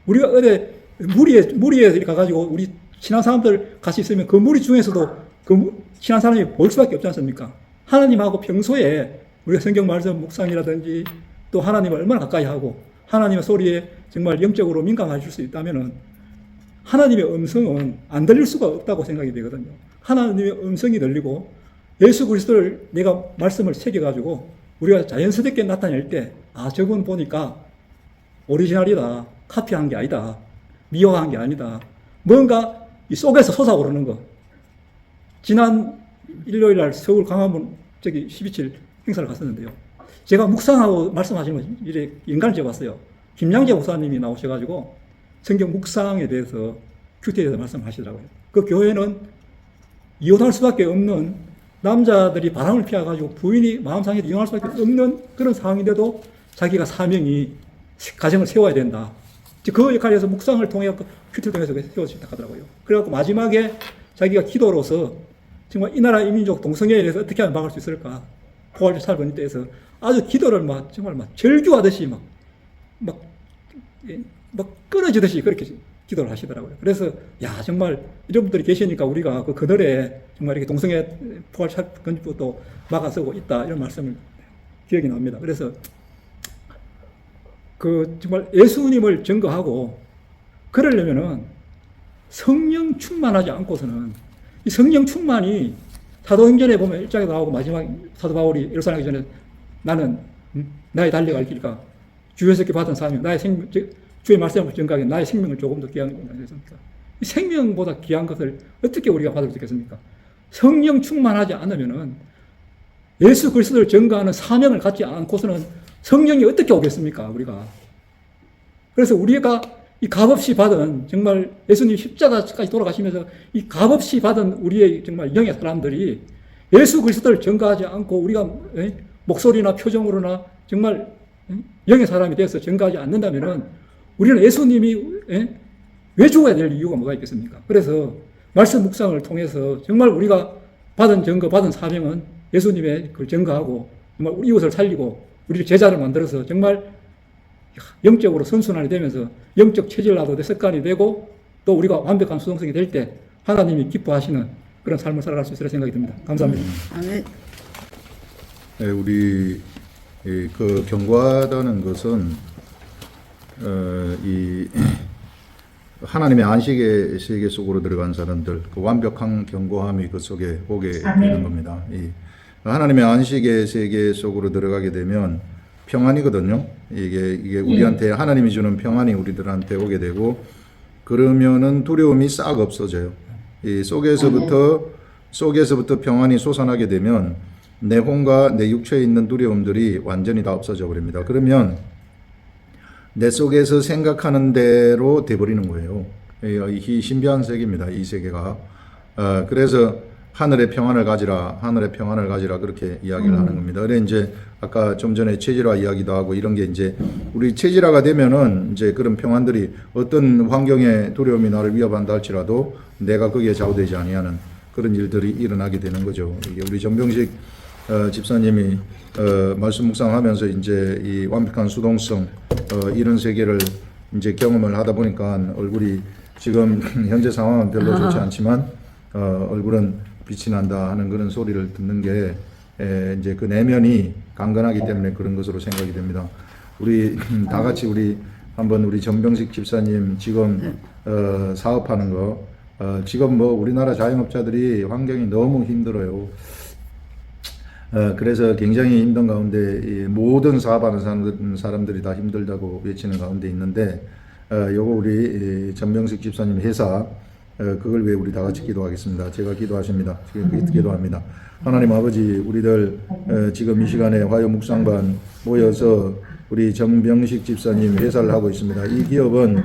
우리가 어디 무리에 가가지고 우리 친한 사람들 같이 있으면 그 무리 중에서도 그 친한 사람이 보일 수밖에 없지 않습니까? 하나님하고 평소에 우리가 성경 말씀 묵상이라든지 또 하나님을 얼마나 가까이 하고 하나님의 소리에 정말 영적으로 민감해질 수 있다면은 하나님의 음성은 안 들릴 수가 없다고 생각이 되거든요. 하나님의 음성이 들리고 예수 그리스도를 내가 말씀을 새겨가지고 우리가 자연스럽게 나타낼 때 저건 보니까 오리지널이다. 카피한 게 아니다. 미화한 게 아니다. 뭔가 이 속에서 솟아오르는 거. 지난 일요일 날 서울 광화문 12.7 행사를 갔었는데요. 제가 묵상하고 말씀하시는 거 이제 인간을 재봤어요. 김양재 목사님이 나오셔가지고 성경 묵상에 대해서 큐티에 대해서 말씀하시더라고요. 그 교회는 이혼할 수밖에 없는 남자들이 바람을 피워가지고 부인이 마음 상해서 이혼할 수밖에 없는 그런 상황인데도 자기가 사명이 가정을 세워야 된다. 그 역할에서 묵상을 통해 큐티를 통해서 세워졌다 하더라고요. 그래갖고 마지막에 자기가 기도로서 정말 이 나라 이민족 동성애에 대해서 어떻게 하면 막을 수 있을까? 포괄적 살본이 때에서 아주 기도를 정말 절규하듯이 막 끊어지듯이 그렇게 기도를 하시더라고요. 그래서 정말 이런 분들이 계시니까 우리가 그 그들의 정말 이렇게 동성애 포괄적 건립부터 막아서고 있다 이런 말씀을 기억이 납니다. 그래서 정말 예수님을 증거하고 그러려면은 성령 충만하지 않고서는 이 성령 충만이 사도행전에 보면 1장에 나오고 마지막 사도 바울이 예루살렘 가기 전에 나는 나의 달려갈 길과 주에서께 받은 사명, 나의 생명, 주의 말씀을 증거하기 나의 생명을 조금 더 귀한 것이다. 이 생명보다 귀한 것을 어떻게 우리가 받을 수 있겠습니까? 성령 충만하지 않으면은 예수 그리스도를 증거하는 사명을 갖지 않고서는 성령이 어떻게 오겠습니까, 우리가? 그래서 우리가 이 값없이 받은 정말 예수님 십자가까지 돌아가시면서 이 값없이 받은 우리의 정말 영의 사람들이 예수 그리스도를 증거하지 않고 우리가 목소리나 표정으로나 정말 영의 사람이 돼서 증거하지 않는다면은 우리는 예수님이 왜 죽어야 될 이유가 뭐가 있겠습니까? 그래서 말씀 묵상을 통해서 정말 우리가 받은 증거, 받은 사명은 예수님의 그걸 증거하고 정말 우리 이웃을 살리고 우리를 제자를 만들어서 정말 영적으로 선순환이 되면서 영적 체질나도 습관이 되고 또 우리가 완벽한 수동성이 될 때 하나님이 기뻐하시는 그런 삶을 살아갈 수 있으리라 생각이 듭니다. 감사합니다. 아멘. 우리 그 경고하다는 것은 이 하나님의 안식의 세계 속으로 들어간 사람들, 그 완벽한 경고함이 그 속에 오게 되는 겁니다. 이 하나님의 안식의 세계 속으로 들어가게 되면 평안이거든요. 이게 우리한테 하나님이 주는 평안이 우리들한테 오게 되고, 그러면은 두려움이 싹 없어져요. 이 속에서부터 평안이 솟아나게 되면 내 혼과 내 육체에 있는 두려움들이 완전히 다 없어져 버립니다. 그러면 내 속에서 생각하는 대로 돼버리는 거예요. 이 신비한 세계입니다. 이 세계가. 그래서 하늘의 평안을 가지라, 하늘의 평안을 가지라, 그렇게 이야기를 하는 겁니다. 그래 이제 아까 좀 전에 체질화 이야기도 하고 이런 게 이제 우리 체질화가 되면은 이제 그런 평안들이 어떤 환경의 두려움이 나를 위협한다 할지라도 내가 거기에 좌우되지 아니하는 그런 일들이 일어나게 되는 거죠. 이게 우리 전병식 집사님이 말씀 묵상하면서 이제 이 완벽한 수동성 이런 세계를 이제 경험을 하다 보니까 얼굴이 지금 현재 상황은 별로 좋지 않지만 얼굴은 빛이 난다 하는 그런 소리를 듣는 게 이제 그 내면이 강건하기 때문에 그런 것으로 생각이 됩니다. 우리 다 같이 우리 한번 우리 전병식 집사님 지금 사업하는 거 지금 뭐 우리나라 자영업자들이 환경이 너무 힘들어요. 그래서 굉장히 힘든 가운데 모든 사업하는 사람들이 다 힘들다고 외치는 가운데 있는데 요거 우리 전병식 집사님 회사 그걸 위해 우리 다 같이 기도하겠습니다. 제가 기도하십니다. 기도합니다. 하나님 아버지, 우리들 지금 이 시간에 화요 묵상반 모여서 우리 전병식 집사님 회사를 하고 있습니다. 이 기업은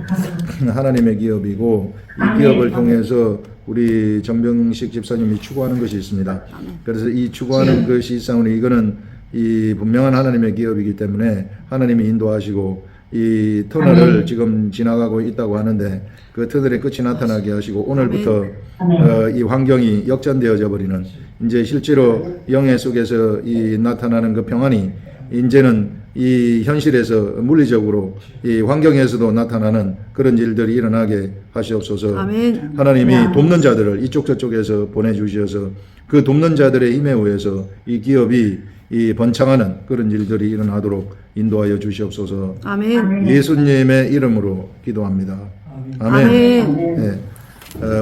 하나님의 기업이고 이 기업을 통해서 우리 전병식 집사님이 추구하는 것이 있습니다. 그래서 이 추구하는 것이 있사오니 이거는 이 분명한 하나님의 기업이기 때문에 하나님이 인도하시고 이 터널을 지금 지나가고 있다고 하는데 그 터널의 끝이 나타나게 하시고 오늘부터 이 환경이 역전되어져 버리는, 이제 실제로 영의 속에서 이 나타나는 그 평안이 이제는 이 현실에서 물리적으로 이 환경에서도 나타나는 그런 일들이 일어나게 하시옵소서. 아멘. 하나님이 돕는 자들을 이쪽 저쪽에서 보내주셔서 그 돕는 자들의 힘에 의해서 이 기업이 이 번창하는 그런 일들이 일어나도록 인도하여 주시옵소서. 아멘. 예수님의 이름으로 기도합니다. 아멘. 네.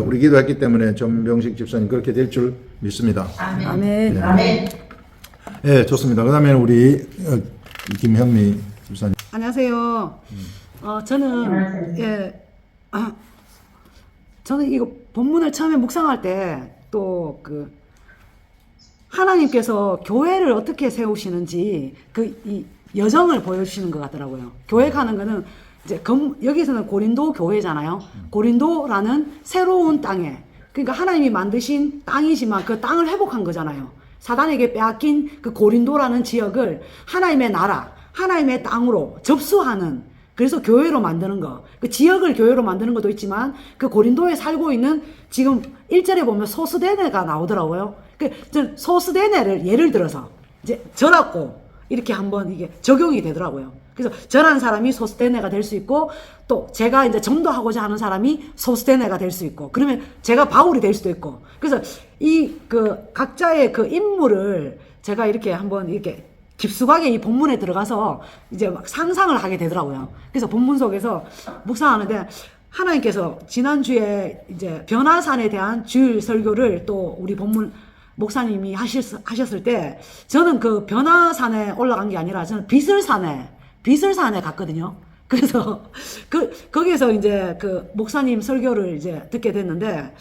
우리 기도했기 때문에 전병식 집사님 그렇게 될 줄 믿습니다. 아멘. 네. 네, 좋습니다. 그다음에 우리 김현미 집사님. 안녕하세요. 저는 저는 이거 본문을 처음에 묵상할 때 또 그 하나님께서 교회를 어떻게 세우시는지 이 여정을 보여주시는 것 같더라고요. 교회 가는 거는 이제 여기서는 고린도 교회잖아요. 고린도라는 새로운 땅에, 그러니까 하나님이 만드신 땅이지만 그 땅을 회복한 거잖아요. 사단에게 빼앗긴 그 고린도라는 지역을 하나님의 나라, 하나님의 땅으로 접수하는, 그래서 교회로 만드는 거. 그 지역을 교회로 만드는 것도 있지만 그 고린도에 살고 있는 지금 1절에 보면 소스데네가 나오더라고요. 그 소스데네를 예를 들어서 이제 저라고 이렇게 한번 이게 적용이 되더라고요. 그래서 저라는 사람이 소스데네가 될 수 있고, 또 제가 이제 전도하고자 하는 사람이 소스데네가 될 수 있고, 그러면 제가 바울이 될 수도 있고, 그래서 이 각자의 그 인물을 제가 이렇게 한번 이렇게 깊숙하게 이 본문에 들어가서 이제 막 상상을 하게 되더라고요. 그래서 본문 속에서 묵상하는데 하나님께서 지난주에 이제 변화산에 대한 주일 설교를 또 우리 본문 목사님이 하셨을 때 저는 그 변화산에 올라간 게 아니라 저는 비슬산에 갔거든요. 그래서 거기에서 이제 그 목사님 설교를 이제 듣게 됐는데,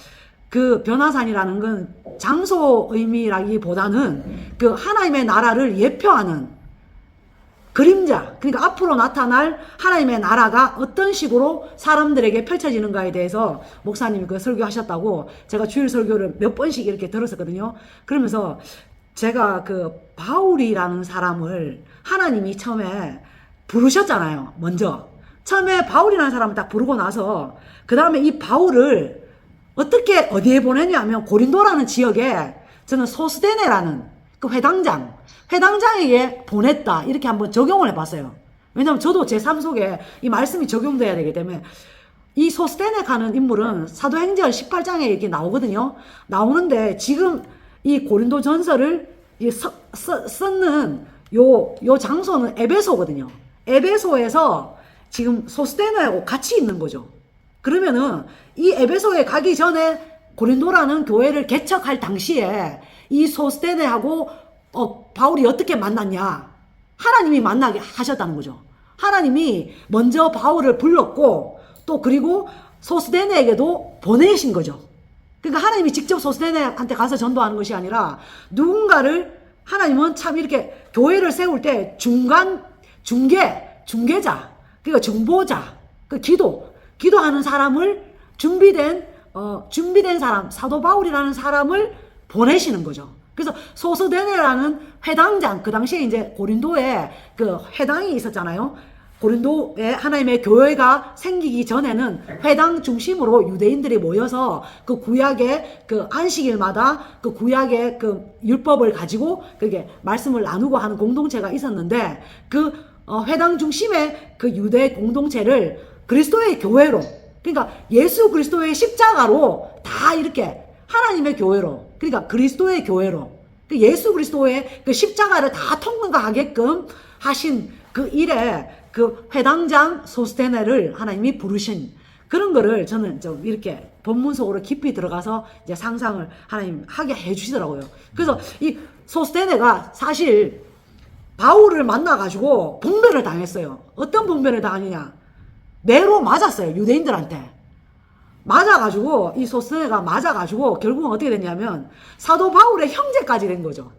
그 변화산이라는 건 장소 의미라기보다는 그 하나님의 나라를 예표하는 그림자, 그러니까 앞으로 나타날 하나님의 나라가 어떤 식으로 사람들에게 펼쳐지는가에 대해서 목사님이 그 설교하셨다고 제가 주일 설교를 몇 번씩 이렇게 들었었거든요. 그러면서 제가 그 바울이라는 사람을 하나님이 처음에 부르셨잖아요. 먼저 처음에 바울이라는 사람을 딱 부르고 나서 그 다음에 이 바울을 어떻게 어디에 보냈냐면 고린도라는 지역에 저는 소스데네라는 그 회당장에게 보냈다, 이렇게 한번 적용을 해봤어요. 왜냐하면 저도 제 삶 속에 이 말씀이 적용돼야 되기 때문에. 이 소스데네 가는 인물은 사도행전 18장에 이렇게 나오거든요. 나오는데 지금 이 고린도 전서를 썼는 요 장소는 에베소거든요. 에베소에서 지금 소스테네하고 같이 있는 거죠. 그러면은 이 에베소에 가기 전에 고린도라는 교회를 개척할 당시에 이 소스테네하고 바울이 어떻게 만났냐? 하나님이 만나게 하셨다는 거죠. 하나님이 먼저 바울을 불렀고 또 그리고 소스테네에게도 보내신 거죠. 그러니까 하나님이 직접 소스테네한테 가서 전도하는 것이 아니라 누군가를 하나님은 참 이렇게 교회를 세울 때 중개자, 그러니까 중보자, 기도하는 사람을 준비된 사람, 사도 바울이라는 사람을 보내시는 거죠. 그래서 소스데네라는 회당장, 그 당시에 이제 고린도에 그 회당이 있었잖아요. 고린도에 하나님의 교회가 생기기 전에는 회당 중심으로 유대인들이 모여서 그 구약의 그 안식일마다 그 구약의 그 율법을 가지고 그게 말씀을 나누고 하는 공동체가 있었는데 그 회당 중심의 그 유대 공동체를 그리스도의 교회로, 그러니까 예수 그리스도의 십자가로 다 이렇게 하나님의 교회로, 그러니까 그리스도의 교회로, 그 예수 그리스도의 그 십자가를 다 통과하게끔 하신 그 일에 그 회당장 소스테네를 하나님이 부르신 그런 거를 저는 좀 이렇게 본문 속으로 깊이 들어가서 이제 상상을 하나님 하게 해주시더라고요. 그래서 이 소스테네가 사실 바울을 만나가지고 봉변을 당했어요. 어떤 봉변을 당하느냐? 매로 맞았어요. 유대인들한테. 맞아가지고 이 소스테네가 맞아가지고 결국은 어떻게 됐냐면 사도 바울의 형제까지 된 거죠.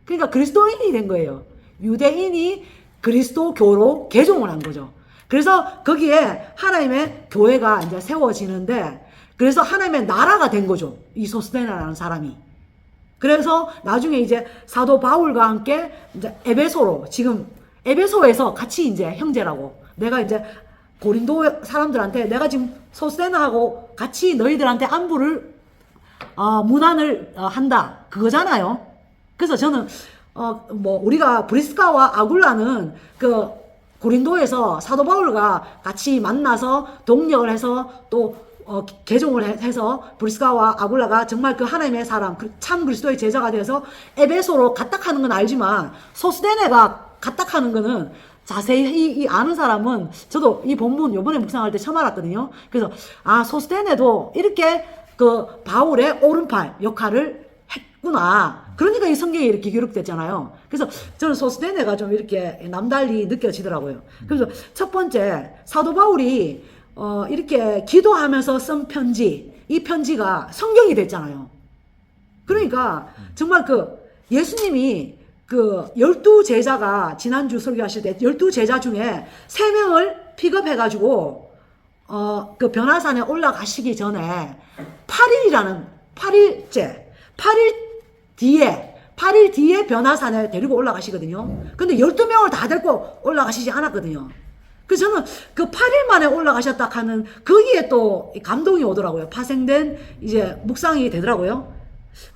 그러니까 그리스도인이 된 거예요. 유대인이 그리스도교로 개종을 한 거죠. 그래서 거기에 하나님의 교회가 이제 세워지는데, 그래서 하나님의 나라가 된 거죠. 이 소스테네라는 사람이. 그래서 나중에 이제 사도 바울과 함께 이제 에베소로, 지금 에베소에서 같이 이제 형제라고, 내가 이제 고린도 사람들한테 내가 지금 소스테네하고 같이 너희들한테 안부를 문안을 한다, 그거잖아요. 그래서 저는 우리가 브리스가와 아굴라는 그 고린도에서 사도 바울과 같이 만나서 동력을 해서 또 개종을 해서 브리스가와 아굴라가 정말 그 하나님의 사람, 참 그리스도의 제자가 되어서 에베소로 가딱하는 건 알지만 소스데네가 가딱하는 거는 자세히 아는 사람은, 저도 이 본문 요번에 묵상할 때 처음 알았거든요. 그래서 소스데네도 이렇게 그 바울의 오른팔 역할을 했구나. 그러니까 이 성경에 이렇게 기록됐잖아요. 그래서 저는 소스데네가 좀 이렇게 남달리 느껴지더라고요. 그래서 첫 번째, 사도 바울이 이렇게 기도하면서 쓴 편지, 이 편지가 성경이 됐잖아요. 그러니까 정말 그 예수님이 그 12제자가 지난주 설교하실 때 12제자 중에 3명을 픽업해가지고 그 변화산에 올라가시기 전에 8일째 8일 뒤에 변화산에 데리고 올라가시거든요. 근데 12명을 다 데리고 올라가시지 않았거든요. 그래서 저는 그 8일 만에 올라가셨다 하는 거기에 또 감동이 오더라고요. 파생된 이제 묵상이 되더라고요.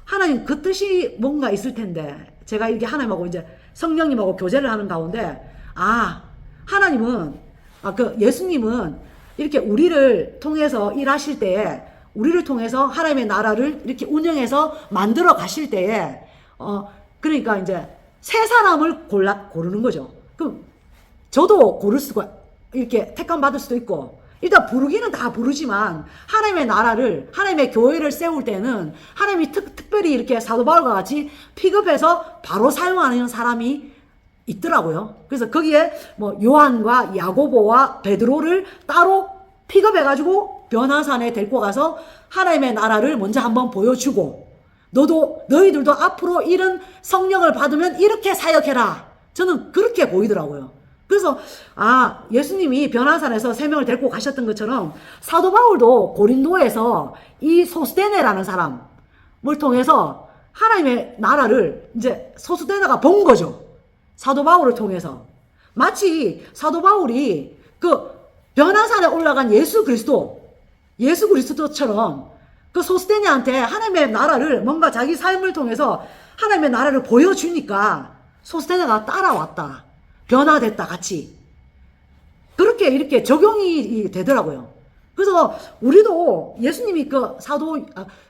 하나님 그 뜻이 뭔가 있을 텐데, 제가 이렇게 하나님하고 이제 성령님하고 교제를 하는 가운데, 하나님은, 그 예수님은 이렇게 우리를 통해서 일하실 때에, 우리를 통해서 하나님의 나라를 이렇게 운영해서 만들어 가실 때에, 그러니까 이제 새 사람을 고르는 거죠. 그럼 저도 고를 수가, 이렇게 택함 받을 수도 있고, 일단 부르기는 다 부르지만 하나님의 나라를, 하나님의 교회를 세울 때는 하나님이 특별히 이렇게 사도 바울과 같이 픽업해서 바로 사용하는 사람이 있더라고요. 그래서 거기에 뭐 요한과 야고보와 베드로를 따로 픽업해가지고 변화산에 데리고 가서 하나님의 나라를 먼저 한번 보여주고, 너희들도 앞으로 이런 성령을 받으면 이렇게 사역해라. 저는 그렇게 보이더라고요. 그래서 예수님이 변화산에서 3명을 데리고 가셨던 것처럼 사도 바울도 고린도에서 이 소스데네라는 사람을 통해서 하나님의 나라를 이제 소스데네가 본 거죠. 사도 바울을 통해서. 마치 사도 바울이 그 변화산에 올라간 예수 그리스도처럼 그 소스데네한테 하나님의 나라를 뭔가 자기 삶을 통해서 하나님의 나라를 보여주니까 소스데네가 따라왔다. 변화됐다 같이. 그렇게 이렇게 적용이 되더라고요. 그래서 우리도 예수님이 그 사도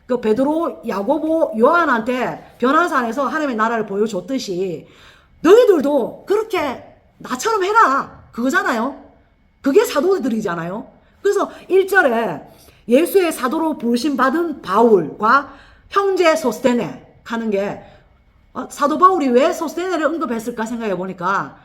그 베드로, 야고보, 요한한테 변화산에서 하나님의 나라를 보여줬듯이 너희들도 그렇게 나처럼 해라 그거잖아요. 그게 사도들이잖아요. 그래서 1절에 예수의 사도로 부르심 받은 바울과 형제 소스테네 하는 게 사도 바울이 왜 소스테네를 언급했을까 생각해 보니까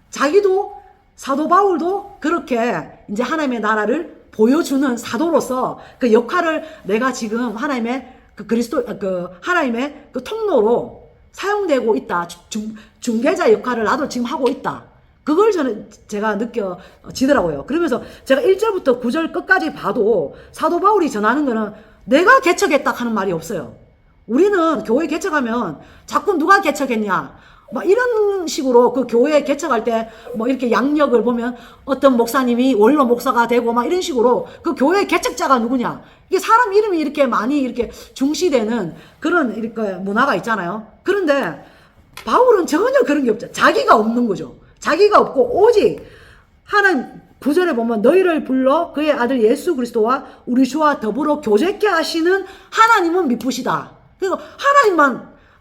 자기도 사도 바울도 그렇게 이제 하나님의 나라를 보여주는 사도로서 그 역할을 내가 지금 하나님의 그 그리스도 그 하나님의 그 통로로 사용되고 있다. 중개자 역할을 나도 지금 하고 있다. 그걸 제가 느껴지더라고요. 그러면서 제가 1절부터 9절 끝까지 봐도 사도 바울이 전하는 거는 내가 개척했다 하는 말이 없어요. 우리는 교회 개척하면 자꾸 누가 개척했냐 막 이런 식으로 그 교회 개척할 때 뭐 이렇게 양력을 보면 어떤 목사님이 원로 목사가 되고 막 이런 식으로 그 교회 개척자가 누구냐 이게 사람 이름이 이렇게 많이 이렇게 중시되는 그런 이렇게 문화가 있잖아요. 그런데 바울은 전혀 그런 게 없죠. 자기가 없는 거죠. 자기가 없고 오직 하나님 9절에 보면 너희를 불러 그의 아들 예수 그리스도와 우리 주와 더불어 교제케 하시는 하나님은 미쁘시다. 그리고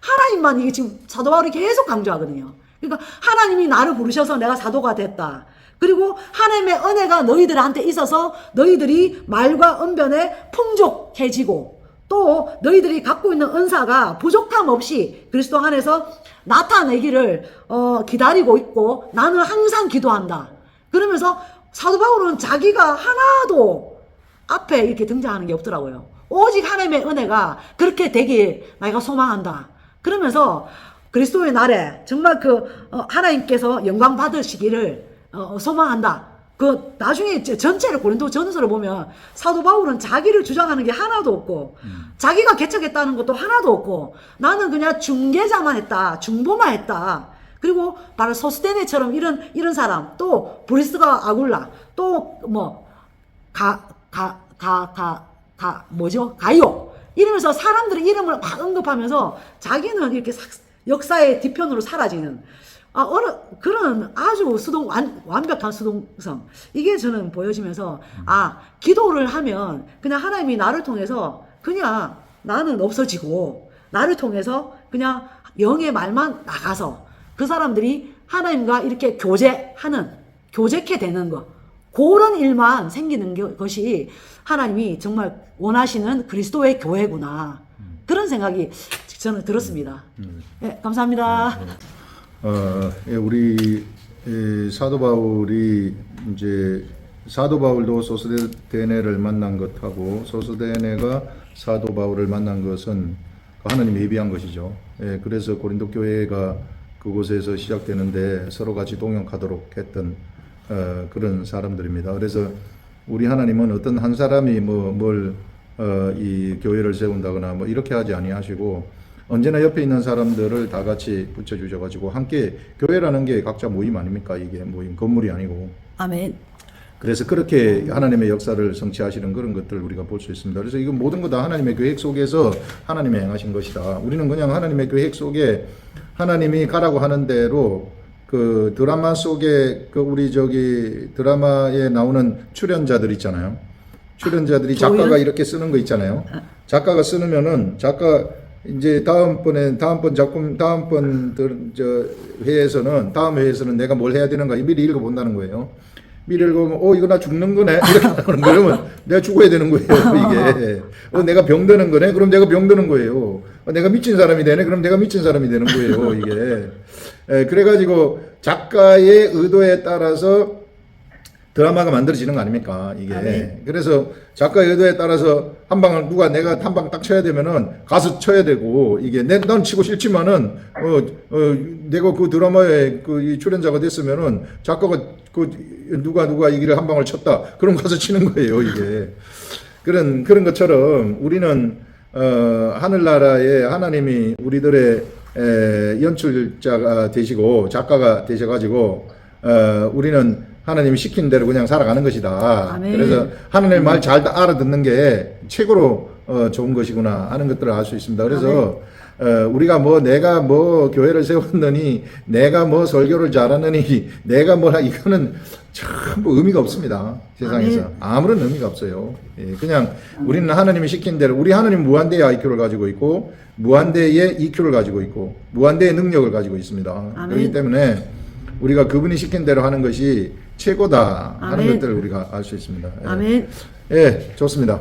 하나님만 이게 지금 사도 바울이 계속 강조하거든요. 그러니까 하나님이 나를 부르셔서 내가 사도가 됐다. 그리고 하나님의 은혜가 너희들한테 있어서 너희들이 말과 언변에 풍족해지고 또 너희들이 갖고 있는 은사가 부족함 없이 그리스도 안에서 나타내기를 기다리고 있고 나는 항상 기도한다. 그러면서 사도 바울은 자기가 하나도 앞에 이렇게 등장하는 게 없더라고요. 오직 하나님의 은혜가 그렇게 되길 내가 소망한다. 그러면서 그리스도의 날에 정말 하나님께서 영광 받으시기를 소망한다. 나중에 전체를 고린도 전서를 보면 사도 바울은 자기를 주장하는 게 하나도 없고 자기가 개척했다는 것도 하나도 없고 나는 그냥 중개자만 했다. 중보만 했다. 그리고 바로 소스테네처럼 이런 사람 또 브리스가 아굴라 또 뭐 가요 이러면서 사람들의 이름을 막 언급하면서 자기는 이렇게 역사의 뒤편으로 사라지는 그런 아주 완벽한 수동성 이게 저는 보여지면서 기도를 하면 그냥 하나님이 나를 통해서 그냥 나는 없어지고 나를 통해서 그냥 영의 말만 나가서 그 사람들이 하나님과 이렇게 교제케 되는 거 그런 일만 생기는 것이 하나님이 정말 원하시는 그리스도의 교회구나 그런 생각이 저는 들었습니다. 네, 감사합니다. 우리 사도 바울이 이제 사도 바울도 소스데네를 만난 것하고 소스데네가 사도 바울을 만난 것은 하나님이 예비한 것이죠. 그래서 고린도 교회가 그곳에서 시작되는데 서로 같이 동역하도록 했던 그런 사람들입니다. 그래서 우리 하나님은 어떤 한 사람이 이 교회를 세운다거나 뭐 이렇게 하지 아니하시고 언제나 옆에 있는 사람들을 다 같이 붙여주셔가지고 함께 교회라는 게 각자 모임 아닙니까? 이게 모임 건물이 아니고. 아멘. 그래서 그렇게 하나님의 역사를 성취하시는 그런 것들을 우리가 볼 수 있습니다. 그래서 이건 모든 거 다 하나님의 계획 속에서 하나님이 행하신 것이다. 우리는 그냥 하나님의 계획 속에 하나님이 가라고 하는 대로 그 드라마 속에 우리 드라마에 나오는 출연자들 있잖아요. 출연자들이 작가가 이렇게 쓰는 거 있잖아요. 작가가 쓰면은 이제 다음번 회에서는 내가 뭘 해야 되는가 미리 읽어본다는 거예요. 미리 읽어보면 이거 나 죽는 거네 이렇게 하는 그러면 내가 죽어야 되는 거예요. 이게 내가 병드는 거네 그럼 내가 병드는 거예요. 내가 미친 사람이 되네 그럼 내가 미친 사람이 되는 거예요. 이게 그래가지고 작가의 의도에 따라서 드라마가 만들어지는 거 아닙니까? 이게. 네. 그래서 작가의 의도에 따라서 내가 한 방 딱 쳐야 되면은 가서 쳐야 되고, 이게, 난 치고 싫지만은, 내가 그 드라마에 이 출연자가 됐으면은 작가가 누가 이기를 한 방을 쳤다. 그럼 가서 치는 거예요, 이게. 그런 것처럼 우리는, 하늘나라에 하나님이 우리들의 연출자가 되시고, 작가가 되셔가지고, 우리는 하나님이 시킨 대로 그냥 살아가는 것이다. 아멘. 그래서 하나님의 말 잘 알아듣는 게 최고로 좋은 것이구나 하는 것들을 알 수 있습니다. 그래서 우리가 뭐 내가 뭐 교회를 세웠느니 내가 뭐 설교를 잘하느니 내가 뭐라 이거는 전부 의미가 없습니다. 세상에서 아무런 의미가 없어요. 예, 그냥 우리는 하나님이 시킨 대로 우리 하나님은 무한대의 IQ를 가지고 있고 무한대의 EQ를 가지고 있고 무한대의 능력을 가지고 있습니다. 그렇기 때문에 우리가 그분이 시킨 대로 하는 것이 최고다 하는 것들을 우리가 알 수 있습니다. 예. 아멘. 예, 좋습니다.